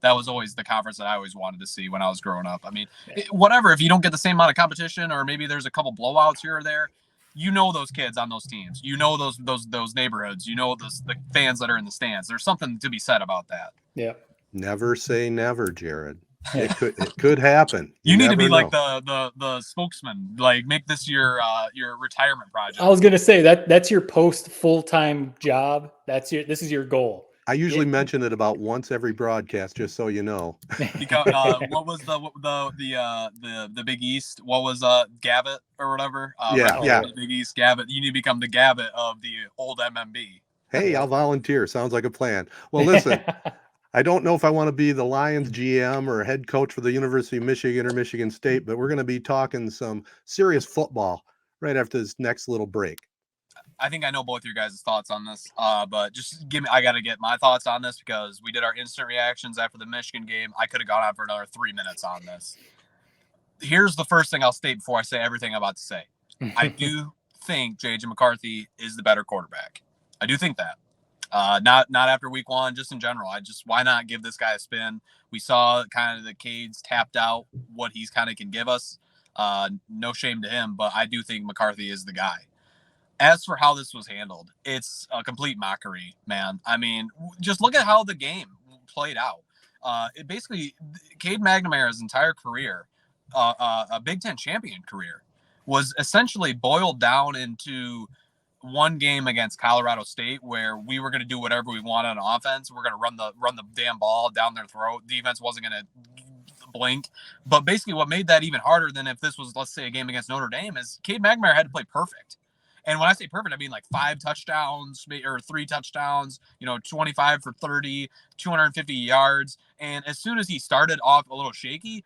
S3: that was always the conference that I always wanted to see when I was growing up. I mean, whatever, if you don't get the same amount of competition, or maybe there's a couple blowouts here or there, those kids on those teams, those neighborhoods, the fans that are in the stands. There's something to be said about that.
S2: Yeah.
S1: Never say never, Jared. It could happen.
S3: You need to be like the spokesman, like make this your retirement project.
S2: I was gonna say that's your post full-time job. This is your goal.
S1: I usually mention it about once every broadcast, just so you know.
S3: Because, what was the Big East? What was Gavitt or whatever? The Big East Gavitt. You need to become the Gavitt of the old MMB.
S1: Hey, I'll volunteer. Sounds like a plan. Well, listen. I don't know if I want to be the Lions GM or head coach for the University of Michigan or Michigan State, but we're going to be talking some serious football right after this next little break.
S3: I think I know both your guys' thoughts on this, but just I got to get my thoughts on this because we did our instant reactions after the Michigan game. I could have gone on for another 3 minutes on this. Here's the first thing I'll state before I say everything I'm about to say. I do think J.J. McCarthy is the better quarterback. I do think that. Not after week 1, just in general. Why not give this guy a spin? We saw kind of the Cades tapped out what he's kind of can give us. No shame to him, but I do think McCarthy is the guy. As for how this was handled, it's a complete mockery, man. I mean, just look at how the game played out. It basically, Cade McNamara's entire career, a Big Ten champion career, was essentially boiled down into one game against Colorado State where we were going to do whatever we wanted on offense. We're going to run the damn ball down their throat. Defense wasn't going to blink. But basically what made that even harder than if this was, let's say, a game against Notre Dame is Cade McNamara had to play perfect. And when I say perfect, I mean like 5 touchdowns or 3 touchdowns, 25 for 30, 250 yards. And as soon as he started off a little shaky,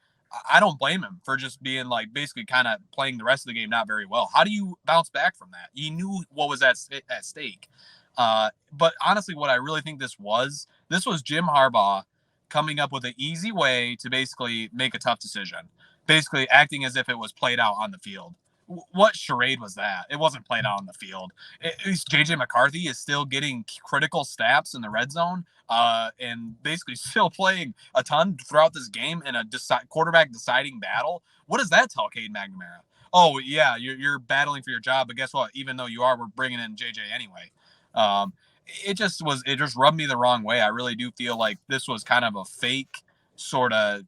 S3: I don't blame him for just being like basically kind of playing the rest of the game not very well. How do you bounce back from that? You knew what was at stake. But honestly, what I really think this was Jim Harbaugh coming up with an easy way to basically make a tough decision, basically acting as if it was played out on the field. What charade was that? It wasn't played out on the field. J.J. McCarthy is still getting critical snaps in the red zone and basically still playing a ton throughout this game in a quarterback deciding battle. What does that tell Cade McNamara? Oh, yeah, you're battling for your job, but guess what? Even though we're bringing in J.J. anyway. It just rubbed me the wrong way. I really do feel like this was kind of a fake sort of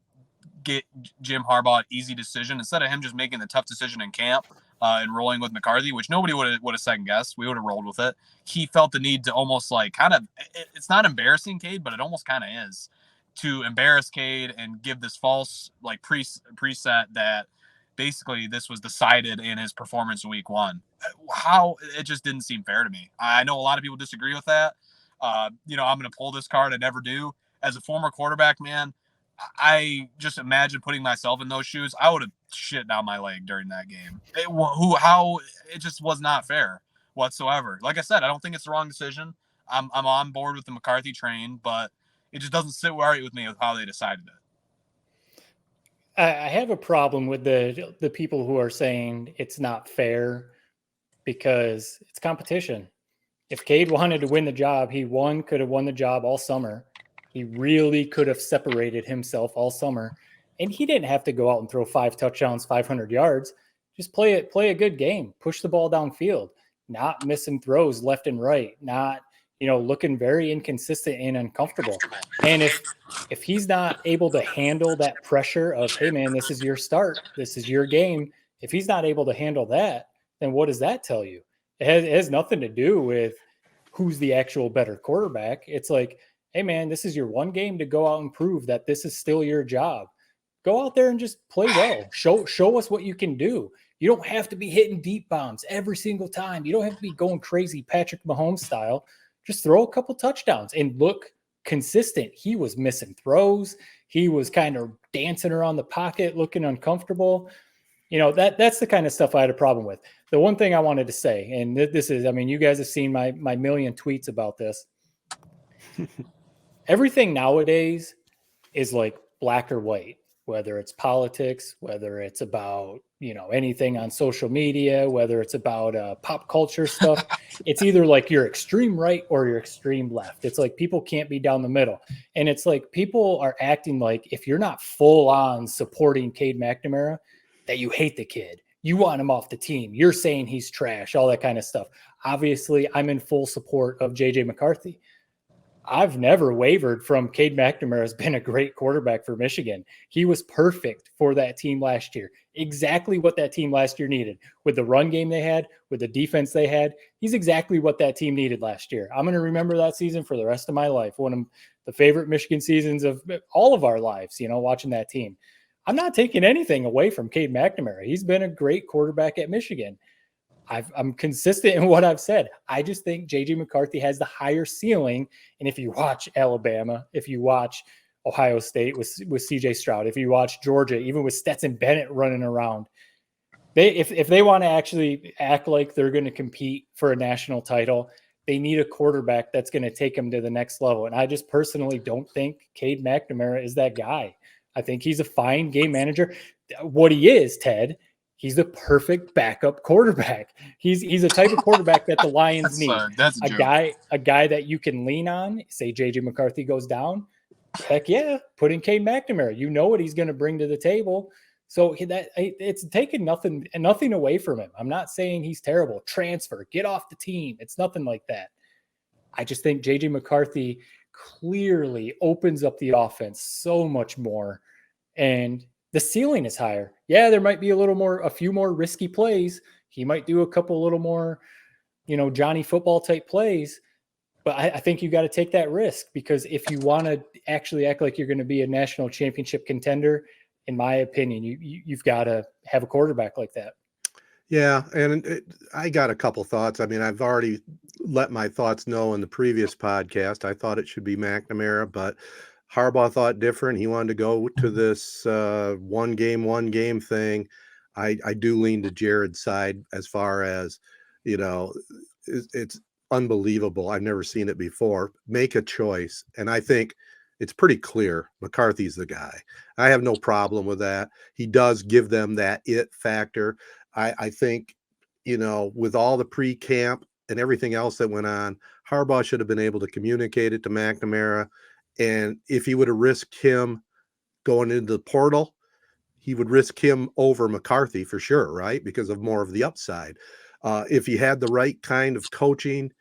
S3: get Jim Harbaugh an easy decision instead of him just making the tough decision in camp and rolling with McCarthy, which nobody would have second guessed. We would have rolled with it. He felt the need to almost like kind of, it's not embarrassing Cade, but it almost kind of is, to embarrass Cade and give this false like preset that basically this was decided in his performance in week 1. how it just didn't seem fair to me. I know a lot of people disagree with that. You know, I'm going to pull this card. I never do. As a former quarterback, man, I just imagine putting myself in those shoes. I would have shit down my leg during that game. It just was not fair whatsoever. Like I said, I don't think it's the wrong decision. I'm on board with the McCarthy train, but it just doesn't sit right with me with how they decided it.
S2: I have a problem with the people who are saying it's not fair because it's competition. If Cade wanted to win the job, he could have won the job all summer. He really could have separated himself all summer. And he didn't have to go out and throw 5 touchdowns, 500 yards. Just play a good game, push the ball downfield, not missing throws left and right, not, looking very inconsistent and uncomfortable. And if he's not able to handle that pressure of, hey man, this is your start, this is your game. If he's not able to handle that, then what does that tell you? It has nothing to do with who's the actual better quarterback. It's like, hey man, this is your one game to go out and prove that this is still your job. Go out there and just play well. Show us what you can do. You don't have to be hitting deep bombs every single time. You don't have to be going crazy Patrick Mahomes style. Just throw a couple touchdowns and look consistent. He was missing throws. He was kind of dancing around the pocket, looking uncomfortable. That's the kind of stuff I had a problem with. The one thing I wanted to say, and this is, you guys have seen my million tweets about this. Everything nowadays is like black or white, whether it's politics, whether it's about, anything on social media, whether it's about pop culture stuff. It's either like you're extreme right or you're extreme left. It's like people can't be down the middle. And it's like people are acting like if you're not full on supporting Cade McNamara, that you hate the kid. You want him off the team. You're saying he's trash, all that kind of stuff. Obviously, I'm in full support of J.J. McCarthy. I've never wavered from Cade McNamara has been a great quarterback for Michigan. He was perfect for that team last year. Exactly what that team last year needed. With the run game they had, with the defense they had, he's exactly what that team needed last year. I'm going to remember that season for the rest of my life. One of the favorite Michigan seasons of all of our lives, watching that team. I'm not taking anything away from Cade McNamara. He's been a great quarterback at Michigan. I'm consistent in what I've said. I just think J.J. McCarthy has the higher ceiling. And if you watch Alabama, if you watch Ohio State with C.J. Stroud, if you watch Georgia, even with Stetson Bennett running around, if they want to actually act like they're going to compete for a national title, they need a quarterback that's going to take them to the next level. And I just personally don't think Cade McNamara is that guy. I think he's a fine game manager. What he is, Ted, he's the perfect backup quarterback. He's a type of quarterback that the Lions need.
S3: That's
S2: a guy that you can lean on. Say J.J. McCarthy goes down, heck yeah, put in Cade McNamara. You know what he's going to bring to the table. So that it's taken nothing away from him. I'm not saying he's terrible. Transfer, get off the team. It's nothing like that. I just think J.J. McCarthy clearly opens up the offense so much more, and the ceiling is higher. Yeah, there might be a few more risky plays. He might do a couple little more, Johnny football type plays. But I think you got to take that risk, because if you want to actually act like you're going to be a national championship contender, in my opinion, you've got to have a quarterback like that.
S1: Yeah, and I got a couple thoughts. I've already let my thoughts know in the previous podcast. I thought it should be McNamara, but Harbaugh thought different. He wanted to go to this one game thing. I do lean to Jared's side as far as, it's unbelievable. I've never seen it before. Make a choice. And I think it's pretty clear McCarthy's the guy. I have no problem with that. He does give them that it factor. I think, with all the pre-camp and everything else that went on, Harbaugh should have been able to communicate it to McNamara. And if he would have risked him going into the portal, he would risk him over McCarthy for sure, right? Because of more of the upside. If he had the right kind of coaching,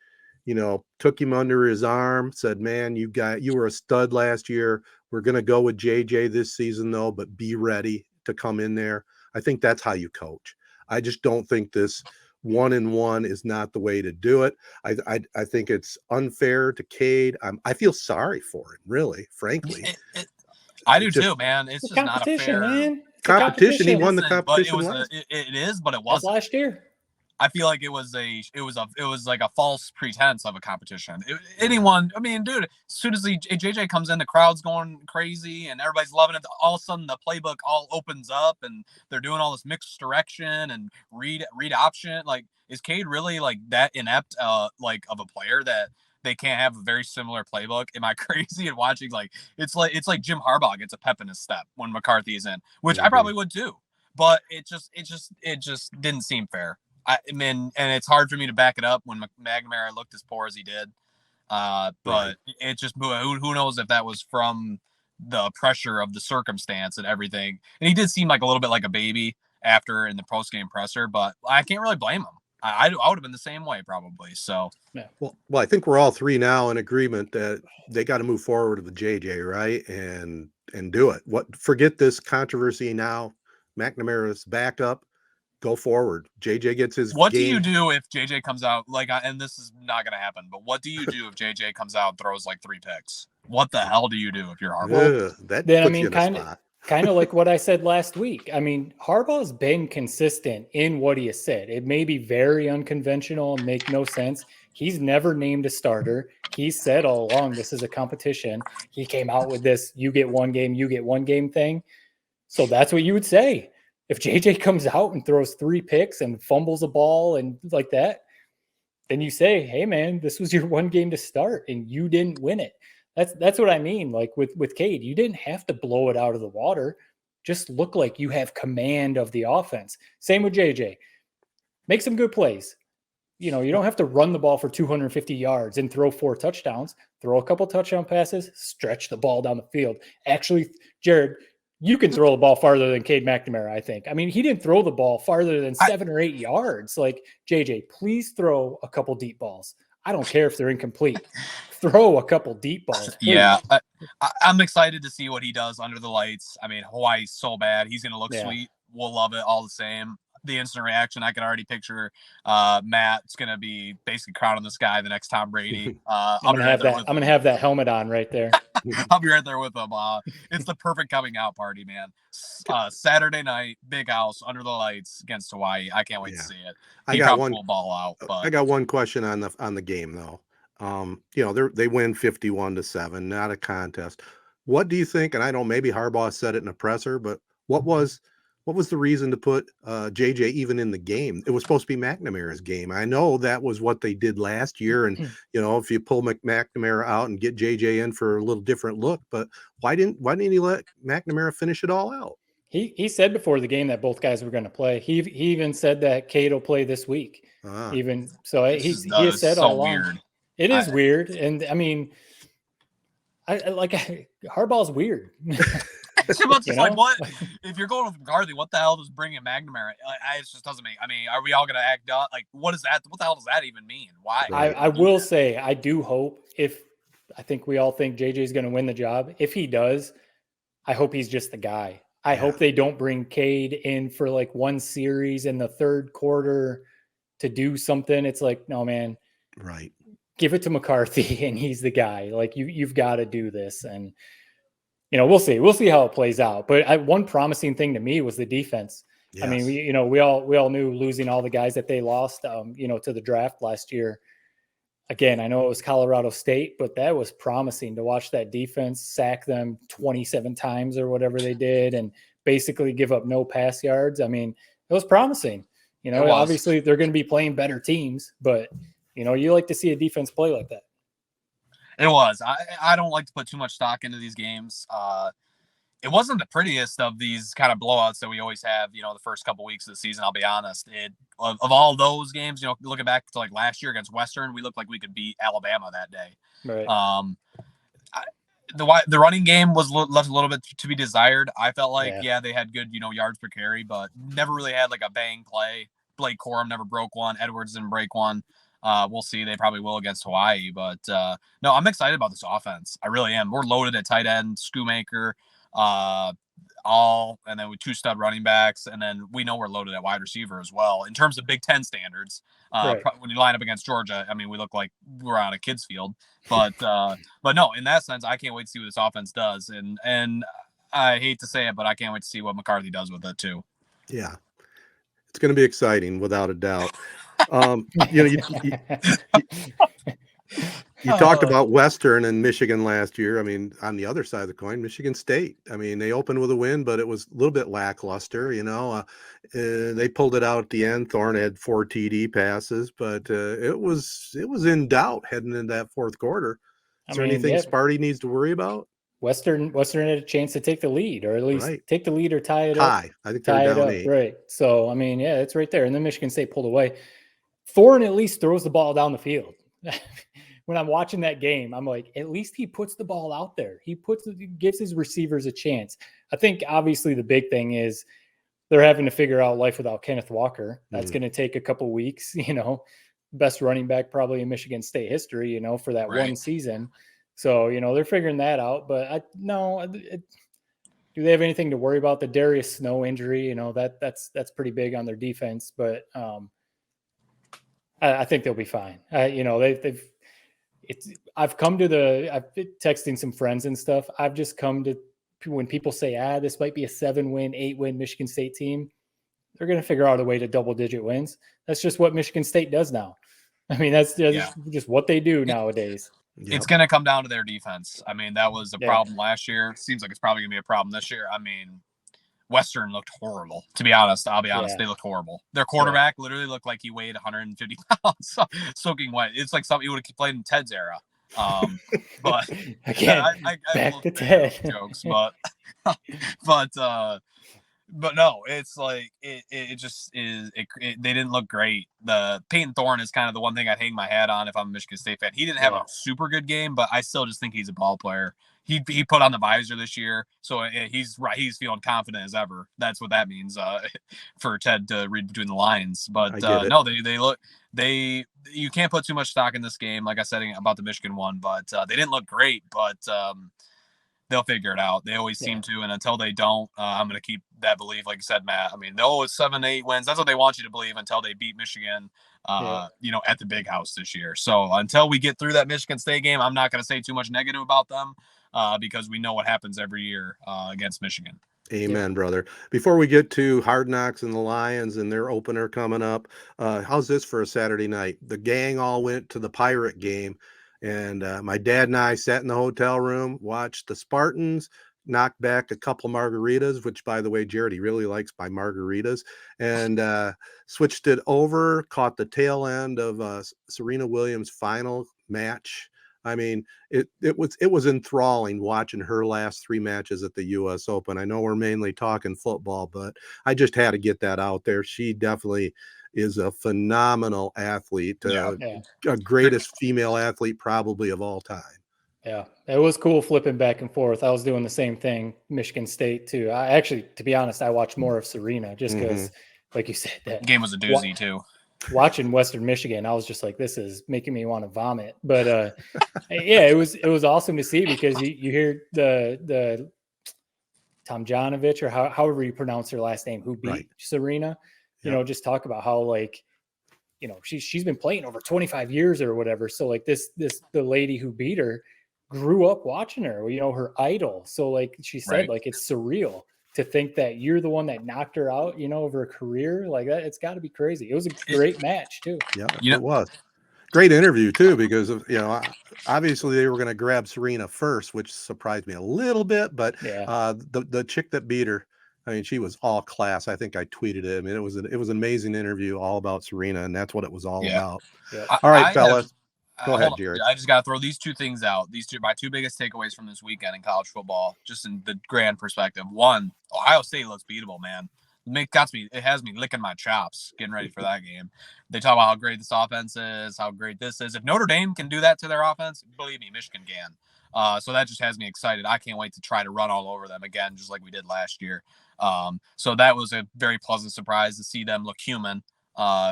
S1: took him under his arm, said, man, you were a stud last year. We're going to go with JJ this season though, but be ready to come in there. I think that's how you coach. I just don't think this 1-1 is not the way to do it. I think it's unfair to Cade. I feel sorry for him, really, frankly.
S3: I do too, man. It's just not a fair
S2: man.
S1: Competition. He won the competition.
S3: It is, but it wasn't
S2: last year.
S3: I feel like it was like a false pretense of a competition. Anyone, I mean, dude, as soon as JJ comes in, the crowd's going crazy and everybody's loving it. All of a sudden, the playbook all opens up and they're doing all this mixed direction and read option. Like, is Cade really like that inept, like of a player that they can't have a very similar playbook? Am I crazy? And watching it's like Jim Harbaugh gets a pep in his step when McCarthy's in, which I probably would too. But it just didn't seem fair. I mean, and it's hard for me to back it up when McNamara looked as poor as he did. But it just, who knows if that was from the pressure of the circumstance and everything. And he did seem like a little bit like a baby after in the post-game presser, but I can't really blame him. I would have been the same way probably. So,
S2: yeah.
S1: Well, I think we're all three now in agreement that they got to move forward with JJ, right? And do it. Forget this controversy now. McNamara's back up. Go forward. JJ gets his
S3: what
S1: game.
S3: do you do if JJ comes out and this is not going to happen, but what do you do if JJ comes out and throws like 3 picks? What the hell do you do if you're Harbaugh?
S1: That
S2: then,
S1: puts you in a spot.
S2: Kind of like what I said last week. I mean, Harbaugh's been consistent in what he has said. It may be very unconventional and make no sense. He's never named a starter. He said all along, this is a competition. He came out with this, you get one game thing. So that's what you would say. If JJ comes out and throws 3 picks and fumbles a ball and like that, then you say, hey man, this was your one game to start and you didn't win it. That's what I mean. Like with Cade, you didn't have to blow it out of the water. Just look like you have command of the offense. Same with JJ. Make some good plays. You don't have to run the ball for 250 yards and throw 4 touchdowns. Throw a couple touchdown passes, stretch the ball down the field. Actually, Jared, you can throw the ball farther than Cade McNamara, I think. I mean, he didn't throw the ball farther than 7 or 8 yards. Like, JJ, please throw a couple deep balls. I don't care if they're incomplete. Throw a couple deep balls. Please.
S3: Yeah, I'm excited to see what he does under the lights. I mean, Hawaii's so bad. He's going to look sweet. We'll love it all the same. The instant reaction, I can already picture Matt's going to be basically crowning this guy the next Tom Brady.
S2: I'm going to have that helmet on right there.
S3: I'll be right there with him. It's the perfect coming out party, man. Saturday night, big house under the lights against Hawaii. I can't wait to see it.
S1: I got one
S3: ball out. But
S1: I got one question on the game though. They win 51-7, not a contest. What do you think? And I know maybe Harbaugh said it in a presser, but what was the reason to put JJ even in the game? It was supposed to be McNamara's game. I know that was what they did last year. And, if you pull McNamara out and get JJ in for a little different look, but why didn't he let McNamara finish it all out?
S2: He said before the game that both guys were going to play. He even said that Cade will play this week. Even so, he has said all along. Weird. It is weird. And I mean, Harbaugh's weird.
S3: Like, what if you're going with McCarthy? What the hell does bringing McNamara? It just doesn't make. I mean, are we all going to act up? Like, what is that? What the hell does that even mean? Why?
S2: I will say, I do hope I think we all think JJ is going to win the job. If he does, I hope he's just the guy. I hope they don't bring Cade in for like one series in the third quarter to do something. It's like, no, man.
S1: Right.
S2: Give it to McCarthy and he's the guy. Like you've got to do this. And, we'll see. We'll see how it plays out. But one promising thing to me was the defense. Yes. I mean, we all knew losing all the guys that they lost, to the draft last year. Again, I know it was Colorado State, but that was promising to watch that defense sack them 27 times or whatever they did and basically give up no pass yards. I mean, it was promising. Obviously they're going to be playing better teams, but you like to see a defense play like that.
S3: It was. I don't like to put too much stock into these games. It wasn't the prettiest of these kind of blowouts that we always have, the first couple weeks of the season. I'll be honest. Of all those games, looking back to like last year against Western, we looked like we could beat Alabama that day.
S2: Right.
S3: The running game was left a little bit to be desired. I felt like, they had good, yards per carry, but never really had like a bang play. Blake Corum never broke one. Edwards didn't break one. We'll see. They probably will against Hawaii, but no, I'm excited about this offense. I really am. We're loaded at tight end, Schoonmaker, and then with 2 stud running backs, and then we know we're loaded at wide receiver as well. In terms of Big Ten standards,
S2: right.
S3: When you line up against Georgia, I mean, we look like we're on a kid's field. But no, in that sense, I can't wait to see what this offense does, and I hate to say it, but I can't wait to see what McCarthy does with it too.
S1: Yeah, it's going to be exciting without a doubt. You know, you talked about Western and Michigan last year. I mean, on the other side of the coin, Michigan State. I mean, they opened with a win, but it was a little bit lackluster. They pulled it out at the end. Thorne had 4 TD passes, but it was in doubt heading into that fourth quarter. Is there anything Sparty needs to worry about?
S2: Western had a chance to take the lead, or at least take the lead or tie it up.
S1: I think they're down 8.
S2: Right. So, I mean, yeah, it's right there. And then Michigan State pulled away. Thorne at least throws the ball down the field. When I'm watching that game, I'm like, at least he puts the ball out there. He gives his receivers a chance. I think obviously the big thing is they're having to figure out life without Kenneth Walker. That's going to take a couple weeks, best running back probably in Michigan State history, for that one season. So, they're figuring that out, but do they have anything to worry about? The Darius Snow injury, that's pretty big on their defense, but I think they'll be fine. I've been texting some friends and stuff. I've just come to, when people say, this might be a 7-win, 8-win Michigan State team, they're going to figure out a way to double-digit wins. That's just what Michigan State does now. I mean, that's just what they do nowadays.
S3: It's going to come down to their defense. I mean, that was a problem last year. Seems like it's probably going to be a problem this year. I mean, Western looked horrible. To be honest, I'll be honest, they looked horrible. Their quarterback literally looked like he weighed 150 pounds, soaking wet. It's like something he would have played in Ted's era. But
S2: again, back to Ted
S3: jokes, but no, it's like it just is. They didn't look great. The Peyton Thorne is kind of the one thing I'd hang my hat on if I'm a Michigan State fan. He didn't have a super good game, but I still just think he's a ball player. He put on the visor this year, so he's right. He's feeling confident as ever. That's what that means for Ted to read between the lines. But no, you can't put too much stock in this game. Like I said about the Michigan one, but they didn't look great. But they'll figure it out. They always seem to, and until they don't, I'm going to keep that belief. Like you said, Matt. I mean, it's 7-8 wins. That's what they want you to believe until they beat Michigan. At the Big House this year. So until we get through that Michigan State game, I'm not going to say too much negative about them. Because we know what happens every year against Michigan.
S1: Amen, brother. Before we get to Hard Knocks and the Lions and their opener coming up, how's this for a Saturday night? The gang all went to the Pirate game, and my dad and I sat in the hotel room, watched the Spartans knock back a couple margaritas, which, by the way, Jared, he really likes my margaritas, and switched it over, caught the tail end of Serena Williams' final match. I mean, it was enthralling watching her last 3 matches at the U.S. Open. I know we're mainly talking football, but I just had to get that out there. She definitely is a phenomenal athlete, a greatest female athlete probably of all time.
S2: Yeah, it was cool flipping back and forth. I was doing the same thing, Michigan State too. I actually, to be honest, I watched more of Serena just because, like you said, that
S3: game was a doozy too.
S2: Watching Western Michigan, I was just like, this is making me want to vomit. But it was awesome to see because you hear the Tomjanovich or however you pronounce her last name, who beat Serena, just talk about how she's been playing over 25 years or whatever. So like the lady who beat her grew up watching her, her idol. So like she said, like it's surreal to think that you're the one that knocked her out, over a career like that. It's got to be crazy. It was a great match too.
S1: Yeah, it was. Great interview too, because of, obviously they were going to grab Serena first, which surprised me a little bit, but the chick that beat her, I mean, she was all class. I think I tweeted it. I mean, it was an amazing interview all about Serena, and that's what it was all about.
S2: Yeah.
S1: All right, fellas. Go ahead, Jared.
S3: I just got to throw these 2 things out. These my 2 biggest takeaways from this weekend in college football, just in the grand perspective. One, Ohio State looks beatable, man. It has me licking my chops getting ready for that game. They talk about how great this offense is, how great this is. If Notre Dame can do that to their offense, believe me, Michigan can. So that just has me excited. I can't wait to try to run all over them again, just like we did last year. So that was a very pleasant surprise to see them look human.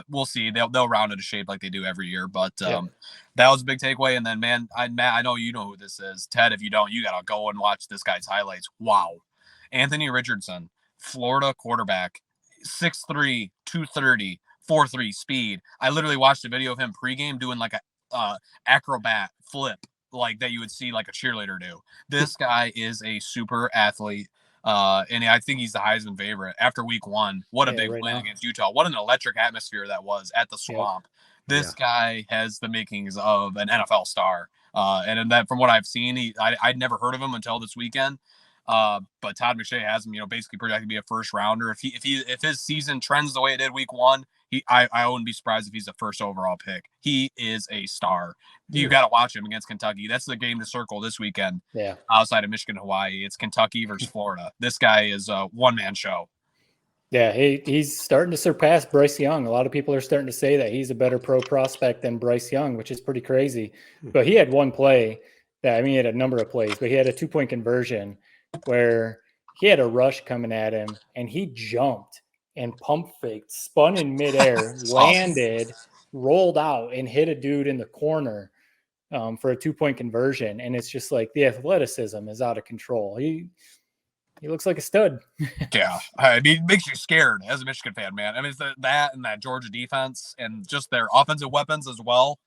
S3: We'll see. They'll round into shape like they do every year. But that was a big takeaway. And then, man, Matt, I know you know who this is. Ted, if you don't, you got to go and watch this guy's highlights. Wow. Anthony Richardson, Florida quarterback, 6'3", 230, 4.3 speed. I literally watched a video of him pregame doing like a acrobat flip like that you would see like a cheerleader do. This guy is a super athlete. And I think he's the Heisman favorite after week 1. What a big
S2: right
S3: win
S2: now.
S3: against Utah. What an electric atmosphere that was at the Swamp. This guy has the makings of an NFL star. And then from what I've seen, I'd never heard of him until this weekend. But Todd McShay has him, basically projected to be a first rounder. If his season trends the way it did week 1, I wouldn't be surprised if he's the first overall pick. He is a star. You got to watch him against Kentucky. That's the game to circle this weekend.
S2: Yeah.
S3: Outside of Michigan, Hawaii, it's Kentucky versus Florida. This guy is a one-man show.
S2: Yeah, he's starting to surpass Bryce Young. A lot of people are starting to say that he's a better pro prospect than Bryce Young, which is pretty crazy. But he had one play he had a number of plays, but he had a 2-point conversion where he had a rush coming at him and he jumped and pump faked, spun in midair, landed, rolled out, and hit a dude in the corner for a 2-point conversion. And it's just like the athleticism is out of control. He looks like a stud.
S3: Yeah. I mean, it makes you scared as a Michigan fan, man. I mean, it's that and that Georgia defense and just their offensive weapons as well.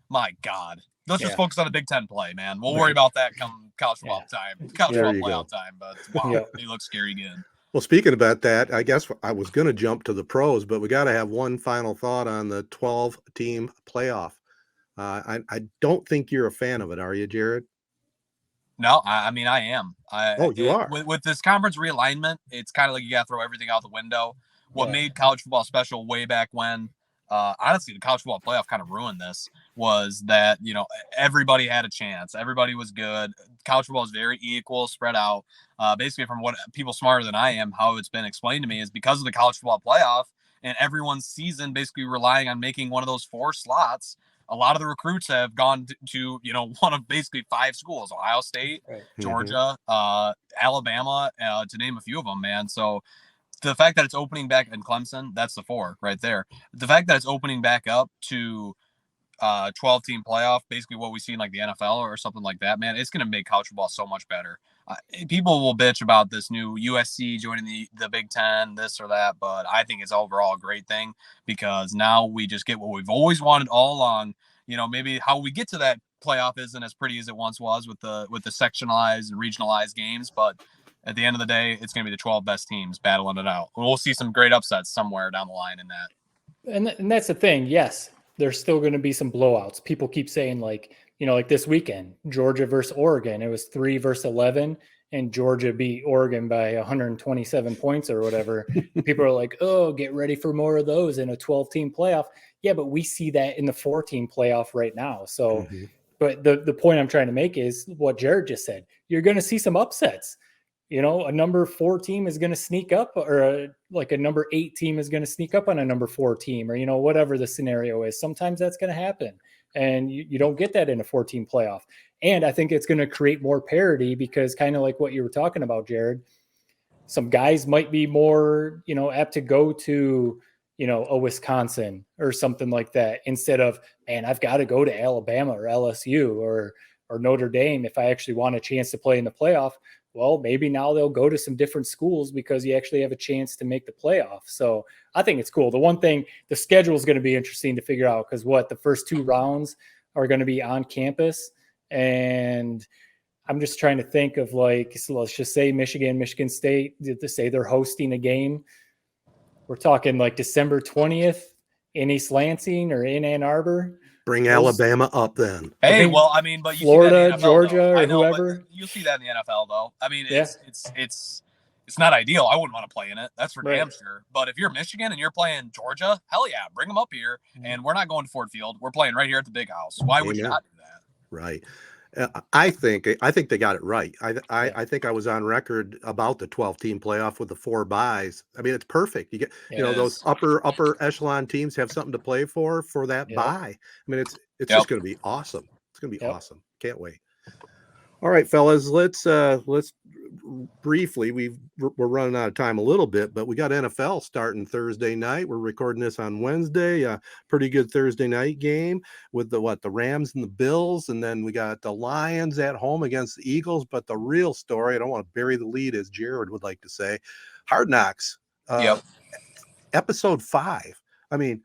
S3: My God. Let's just focus on the Big Ten play, man. We'll worry about that come college football time, college football playoff time. But wow, he looks scary good.
S1: Well, speaking about that, I guess I was going to jump to the pros, but we got to have one final thought on the 12-team playoff. I don't think you're a fan of it, are you, Jared?
S3: No, I mean, I am.
S1: You are.
S3: With this conference realignment, it's kind of like you got to throw everything out the window. What made college football special way back when, honestly, the college football playoff kind of ruined this, was that, everybody had a chance. Everybody was good. College football is very equal, spread out. Basically, from what people smarter than I am, how it's been explained to me is because of the college football playoff and everyone's season basically relying on making one of those 4 slots. A lot of the recruits have gone to one of basically 5 schools: Ohio State, Georgia, Alabama, to name a few of them, man. So the fact that it's opening back in Clemson, that's the 4 right there. The fact that it's opening back up to 12-team playoff, basically what we see in like the NFL or something like that, man, it's going to make college football so much better. People will bitch about this new USC joining the Big Ten, this or that, but I think it's overall a great thing because now we just get what we've always wanted all along. Maybe how we get to that playoff isn't as pretty as it once was with the sectionalized and regionalized games, but at the end of the day, it's going to be the 12 best teams battling it out. We'll see some great upsets somewhere down the line in that.
S2: And that's the thing. Yes, there's still going to be some blowouts. People keep saying like this weekend, Georgia versus Oregon, it was 3 versus 11 and Georgia beat Oregon by 127 points or whatever. People are like, oh, get ready for more of those in a 12-team playoff. Yeah, but we see that in the 4-team playoff right now. So, but the point I'm trying to make is what Jared just said. You're going to see some upsets. A number 4 team is going to sneak up, or a number 8 team is going to sneak up on a number 4 team, or, whatever the scenario is. Sometimes that's going to happen. And you don't get that in a 4-team playoff. And I think it's going to create more parity because kind of like what you were talking about, Jared, some guys might be more, apt to go to, a Wisconsin or something like that instead of, man, I've got to go to Alabama or LSU or Notre Dame if I actually want a chance to play in the playoff. Well, maybe now they'll go to some different schools because you actually have a chance to make the playoff. So I think it's cool. The one thing, the schedule is going to be interesting to figure out because the first 2 rounds are going to be on campus. And I'm just trying to think of so let's just say Michigan State, to say they're hosting a game. We're talking like December 20th in East Lansing or in Ann Arbor.
S1: Bring Alabama up then.
S3: Hey, well, I mean, but you
S2: Florida,
S3: see that in the NFL,
S2: Georgia,
S3: though.
S2: or
S3: I know,
S2: whoever.
S3: You see that in the NFL, though. I mean, it's not ideal. I wouldn't want to play in it. That's for damn sure. But if you're Michigan and you're playing Georgia, hell yeah, bring them up here. And we're not going to Ford Field. We're playing right here at the Big House. Why would you not do that?
S1: Right. I think they got it right. I think I was on record about the 12-team playoff with the 4 byes. I mean, it's perfect. You get those upper echelon teams have something to play for that bye. I mean, it's just going to be awesome. It's going to be awesome. Can't wait. All right, fellas, let's briefly, we're running out of time a little bit, but we got NFL starting Thursday night. We're recording this on Wednesday. Pretty good Thursday night game with the Rams and the Bills, and then we got the Lions at home against the Eagles. But the real story, I don't want to bury the lead, as Jared would like to say, Hard Knocks, episode 5. I mean,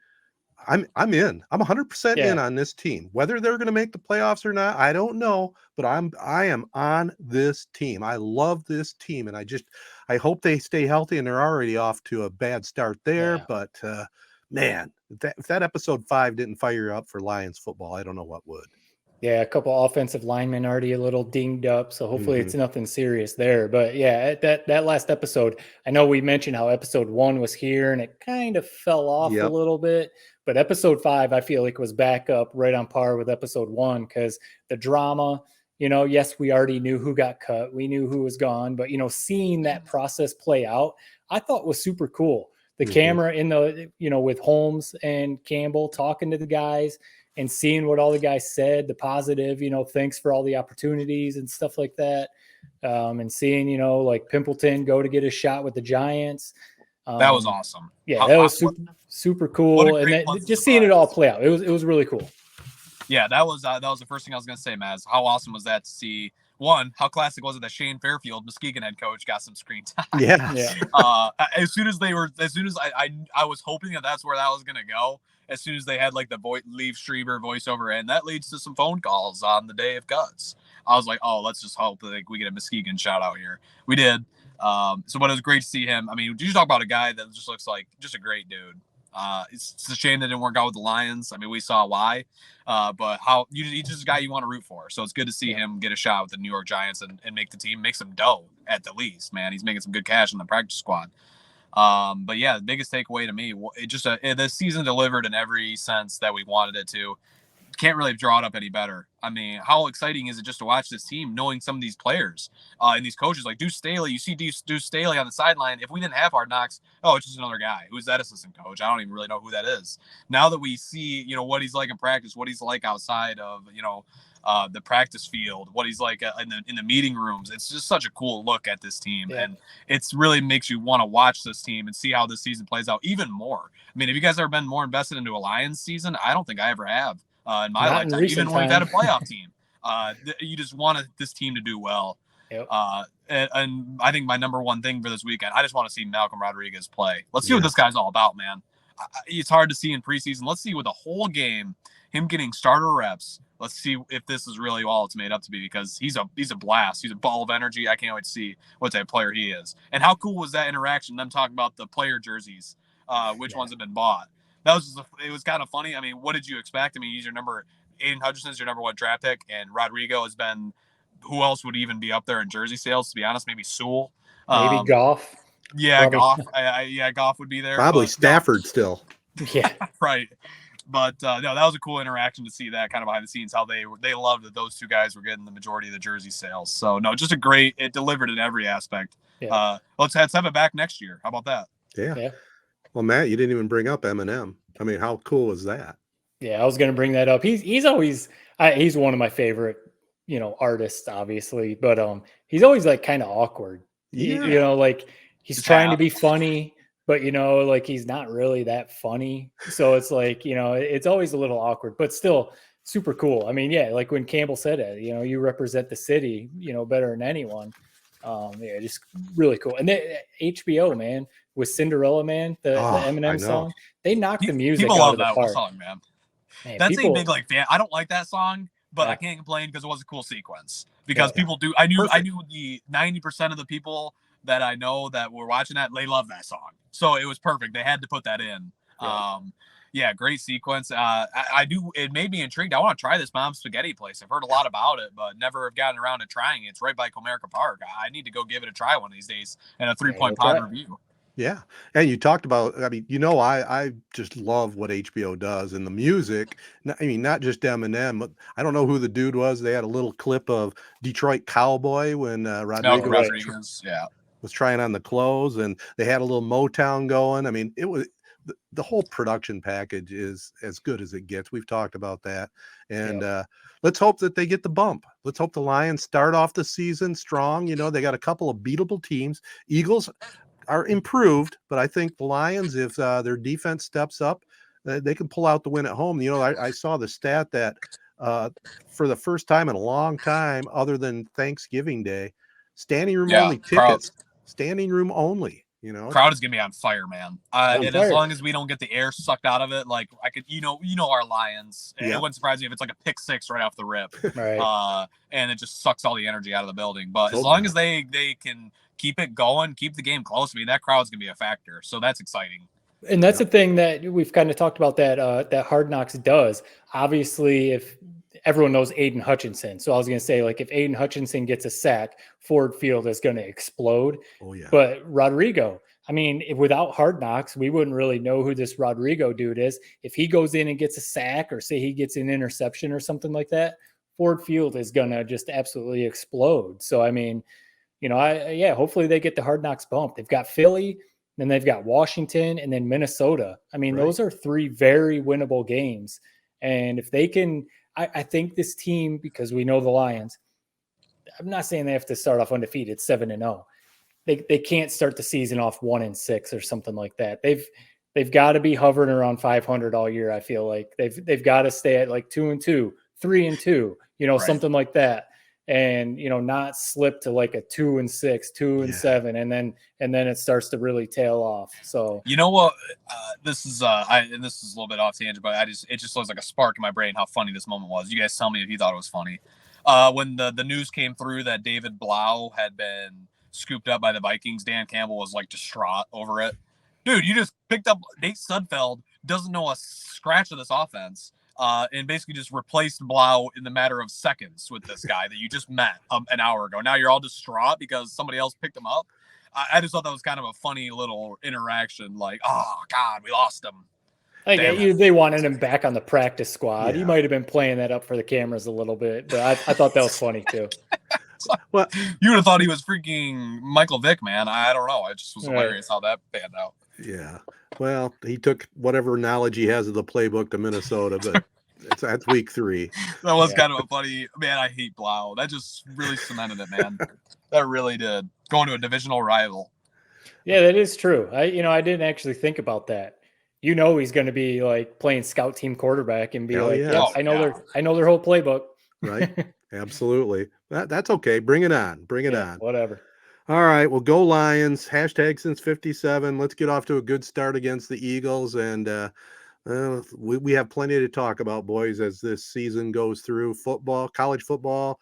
S1: I'm in. I'm 100% in
S2: Yeah.
S1: on this team. Whether they're going to make the playoffs or not, I don't know, but I am on this team. I love this team, and I hope they stay healthy, and they're already off to a bad start there,
S2: Yeah.
S1: but man, if that episode 5 didn't fire up for Lions football, I don't know what would.
S2: Yeah, a couple offensive linemen already a little dinged up, so hopefully it's nothing serious there. But yeah, that last episode, I know we mentioned how episode 1 was here and it kind of fell off a
S1: Yep.
S2: little bit, but episode 5 I feel like was back up right on par with episode 1 because the drama, yes, we already knew who got cut, we knew who was gone, but seeing that process play out, I thought was super cool. The camera in the with Holmes and Campbell talking to the guys and seeing what all the guys said, the positive, thanks for all the opportunities and stuff like that. And seeing, like Pimpleton go to get a shot with the Giants.
S3: That was awesome.
S2: Yeah, that was super cool. And just seeing it all play out. It was really cool.
S3: Yeah, that was the first thing I was going to say, Maz. How awesome was that to see? One, how classic was it that Shane Fairfield, Muskegon head coach, got some screen time?
S1: Yeah.
S3: As soon as I was hoping that's where that was going to go. As soon as they had like the Leaf Strieber voiceover, and that leads to some phone calls on the day of cuts. I was like, oh, let's just hope that we get a Muskegon shout out here. We did. But it was great to see him. I mean, you talk about a guy that just looks like just a great dude. It's a shame that didn't work out with the Lions. I mean, we saw why, but he's just a guy you want to root for. So it's good to see him get a shot with the New York Giants and make the team, make some dough at the least, man. He's making some good cash in the practice squad. But yeah, the biggest takeaway to me, this season delivered in every sense that we wanted it to. Can't really draw it up any better. I mean, how exciting is it just to watch this team, knowing some of these players and these coaches like Deuce Staley? You see Deuce Staley on the sideline. If we didn't have Hard Knocks, it's just another guy. Who's that assistant coach? I don't even really know who that is. Now that we see, what he's like in practice, what he's like outside of, the practice field, what he's like in the meeting rooms, it's just such a cool look at this team, and it's really makes you want to watch this team and see how this season plays out even more. I mean, have you guys ever been more invested into a Lions season? I don't think I ever have. In my lifetime, even when we've had a playoff team, you just want this team to do well.
S2: Yep.
S3: And I think my number one thing for this weekend, I just want to see Malcolm Rodriguez play. Let's see what this guy's all about, man. It's hard to see in preseason. Let's see with the whole game, him getting starter reps. Let's see if this is really all it's made up to be, because he's a blast. He's a ball of energy. I can't wait to see what type of player he is. And how cool was that interaction? Them talking about the player jerseys, which ones have been bought. It was kind of funny. I mean, what did you expect? I mean, Aiden Hutchinson's your number 1 draft pick, and Rodrigo has been. Who else would even be up there in jersey sales? To be honest, maybe Sewell,
S2: maybe Goff.
S3: Yeah, Goff. Goff would be there.
S1: Probably Stafford still.
S2: Yeah,
S3: right. But no, that was a cool interaction to see that kind of behind the scenes, how they loved that those two guys were getting the majority of the jersey sales. So no, just it delivered in every aspect. Yeah. Let's have it back next year. How about that?
S1: Yeah. Well, Matt, you didn't even bring up Eminem. I mean, how cool is that?
S2: Yeah, I was going to bring that up. He's always he's one of my favorite, artists, obviously, but he's always like kind of awkward.
S1: Yeah.
S2: Like he's trying to be funny, but like he's not really that funny. So it's like, it's always a little awkward, but still super cool. I mean, yeah, like when Campbell said it, you represent the city, better than anyone. Just really cool. And HBO, man, with Cinderella Man, the Eminem song, they knocked the music
S3: people
S2: out
S3: love
S2: of the park.
S3: Song, man. That's a big fan. I don't like that song, but I can't complain because it was a cool sequence. Because people do. I knew the 90% of the people that I know that were watching that, they love that song. So it was perfect. They had to put that in. Great sequence. It made me intrigued. I want to try this mom's spaghetti place. I've heard a lot about it, but never have gotten around to trying it. It's right by Comerica Park. I need to go give it a try one of these days and a 3-point pod review.
S1: Yeah. And you talked about, I mean, I just love what HBO does, and the music. I mean, not just Eminem, but I don't know who the dude was. They had a little clip of Detroit Cowboy when Rodriguez was trying on the clothes, and they had a little Motown going. I mean, it was the whole production package is as good as it gets. We've talked about that. And let's hope that they get the bump. Let's hope the Lions start off the season strong. They got a couple of beatable teams. Eagles are improved, but I think the Lions, if their defense steps up, they can pull out the win at home. I saw the stat that for the first time in a long time, other than Thanksgiving Day, standing room only tickets. Standing room only. You know,
S3: crowd is gonna be on fire, man.
S2: On
S3: And
S2: fire.
S3: as long as we don't get the air sucked out of it, like I could, our Lions.
S1: Yeah.
S3: It wouldn't surprise me if it's like a pick six right off the rip,
S2: Right.
S3: and it just sucks all the energy out of the building. But
S1: So
S3: as long
S1: bad.
S3: as they can keep it going, keep the game close, I mean, that crowd's gonna be a factor. So that's exciting.
S2: And that's the thing that we've kind of talked about that Hard Knocks does. Obviously, if everyone knows Aiden Hutchinson, so I was going to say, like, if Aiden Hutchinson gets a sack, Ford Field is going to explode.
S1: Oh yeah.
S2: But Rodrigo, I mean, without Hard Knocks, we wouldn't really know who this Rodrigo dude is. If he goes in and gets a sack, or say he gets an interception or something like that, Ford Field is going to just absolutely explode. So I mean, hopefully they get the Hard Knocks bump. They've got Philly. Then they've got Washington and then Minnesota. I mean, those are 3 very winnable games. And if they can, I think this team, because we know the Lions, I'm not saying they have to start off undefeated, 7-0. They can't start the season off 1-6 or something like that. They've got to be hovering around 500 all year. I feel like they've got to stay at like 2-2, 3-2, something like that. And not slip to like a 2-6, 2-7, and then it starts to really tail off. So
S3: you know what, this is and this is a little bit off tangent, but it just was like a spark in my brain how funny this moment was. You guys tell me if you thought it was funny. When the news came through that David Blau had been scooped up by the Vikings, Dan Campbell was like distraught over it. Dude, you just picked up Nate Sudfeld, doesn't know a scratch of this offense. And basically just replaced Blau in the matter of seconds with this guy that you just met an hour ago. Now you're all distraught because somebody else picked him up. I just thought that was kind of a funny little interaction. Like, oh God, we lost him.
S2: They wanted him back on the practice squad.
S1: Yeah.
S2: He might have been playing that up for the cameras a little bit, but I thought that was funny too.
S1: Well,
S3: you would have thought he was freaking Michael Vick, man. I don't know. It just was hilarious how that panned out.
S1: Yeah. Well, he took whatever knowledge he has of the playbook to Minnesota, but that's week 3.
S3: That was kind of a funny, man. I hate Blau. That just really cemented it, man. That really did. Going to a divisional rival.
S2: Yeah, that is true. I didn't actually think about that. He's going to be like playing scout team quarterback and be
S1: Hell
S2: like,
S1: yeah.
S2: yes, I know their whole playbook.
S1: Right. Absolutely. That's okay. Bring it on. Bring it on.
S2: Whatever.
S1: All right. Well, go Lions. Hashtag since 57. Let's get off to a good start against the Eagles. And we have plenty to talk about, boys, as this season goes through. Football, college football,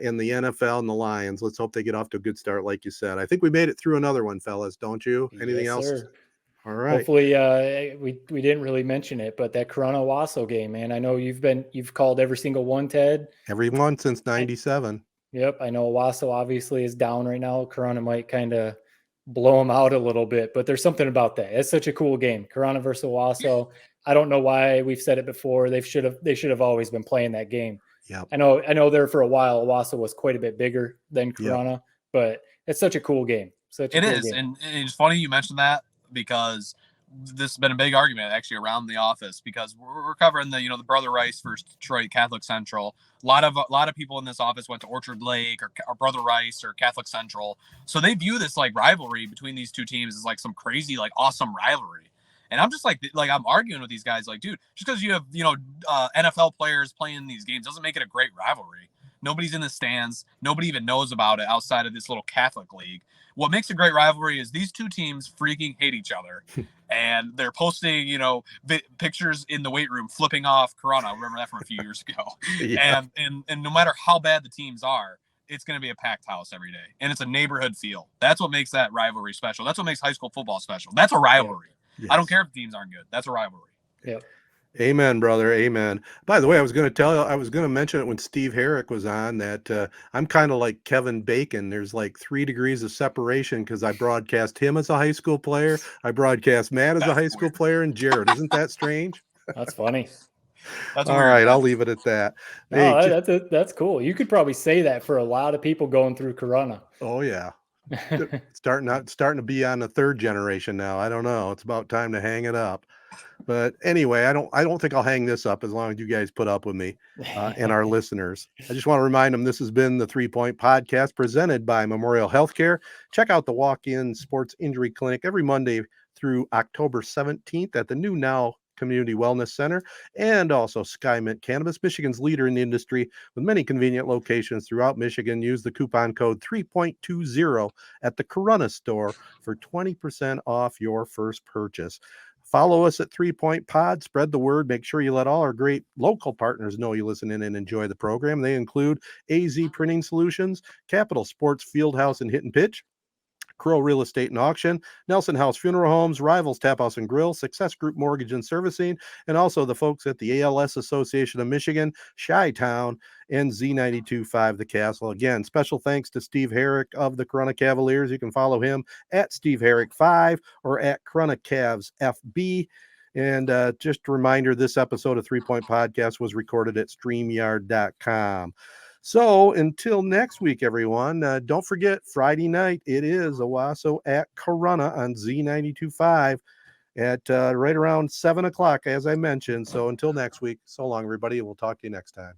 S1: in the NFL and the Lions. Let's hope they get off to a good start, like you said. I think we made it through another one, fellas, don't you? Anything else?
S2: Sir.
S1: All right.
S2: Hopefully, we didn't really mention it, but that Corona Owosso game, man. I know you've called every single one, Ted.
S1: Every one since 97.
S2: Yep, I know Owosso obviously is down right now. Corona might kind of blow them out a little bit, but there's something about that. It's such a cool game. Corona versus Owosso. I don't know why we've said it before. They should have always been playing that game.
S1: Yeah.
S2: I know there for a while Owosso was quite a bit bigger than Corona, but it's such a cool game.
S3: It is, and it's funny you mentioned that because this has been a big argument actually around the office because we're covering the Brother Rice versus Detroit Catholic Central. A lot of people in this office went to Orchard Lake or Brother Rice or Catholic Central, so they view this like rivalry between these two teams as like some crazy like awesome rivalry. And I'm just like I'm arguing with these guys like, dude, just because you have NFL players playing these games doesn't make it a great rivalry. Nobody's in the stands. Nobody even knows about it outside of this little Catholic league. What makes a great rivalry is these two teams freaking hate each other. And they're posting, pictures in the weight room, flipping off Corona. I remember that from a few years ago.
S1: Yeah.
S3: And no matter how bad the teams are, it's going to be a packed house every day. And it's a neighborhood feel. That's what makes that rivalry special. That's what makes high school football special. That's a rivalry. Yes. I don't care if the teams aren't good. That's a rivalry.
S2: Yep.
S1: Amen, brother. Amen. By the way, I was going to mention it when Steve Herrick was on that I'm kind of like Kevin Bacon. There's like 3 degrees of separation because I broadcast him as a high school player. I broadcast Matt as a high school player and Jared. Isn't that strange?
S2: That's funny.
S3: That's
S1: all
S3: weird,
S1: right.
S3: man.
S1: I'll leave it at that.
S2: No,
S1: hey,
S2: that's cool. You could probably say that for a lot of people going through Corona.
S1: Oh yeah. starting to be on the 3rd generation now. I don't know. It's about time to hang it up. But anyway, I don't think I'll hang this up as long as you guys put up with me and our listeners. I just want to remind them this has been the 3 Point Podcast presented by Memorial Healthcare. Check out the walk-in sports injury clinic every Monday through October 17th at the new now Community Wellness Center, and also Skymint Cannabis, Michigan's leader in the industry with many convenient locations throughout Michigan. Use the coupon code 3.20 at the Corunna store for 20% off your first purchase. Follow us at 3 Point Pod. Spread the word. Make sure you let all our great local partners know you listen in and enjoy the program. They include AZEE Printing Solutions, Capital Sports Fieldhouse and Hit and Pitch, Crow Real Estate and Auction, Nelson House Funeral Homes, Rivals Taphouse and Grille, Success Group Mortgage and Servicing, and also the folks at the ALS Association of Michigan, Chi-Town, and Z92.5 The Castle. Again, special thanks to Steve Herrick of the Corunna Cavaliers. You can follow him at Steve Herrick 5 or at Corunna Cavs FB. And just a reminder, this episode of 3 Point Podcast was recorded at StreamYard.com. So until next week, everyone, don't forget Friday night, it is Owosso at Corunna on Z92.5 at right around 7 o'clock, as I mentioned. So until next week, so long, everybody. We'll talk to you next time.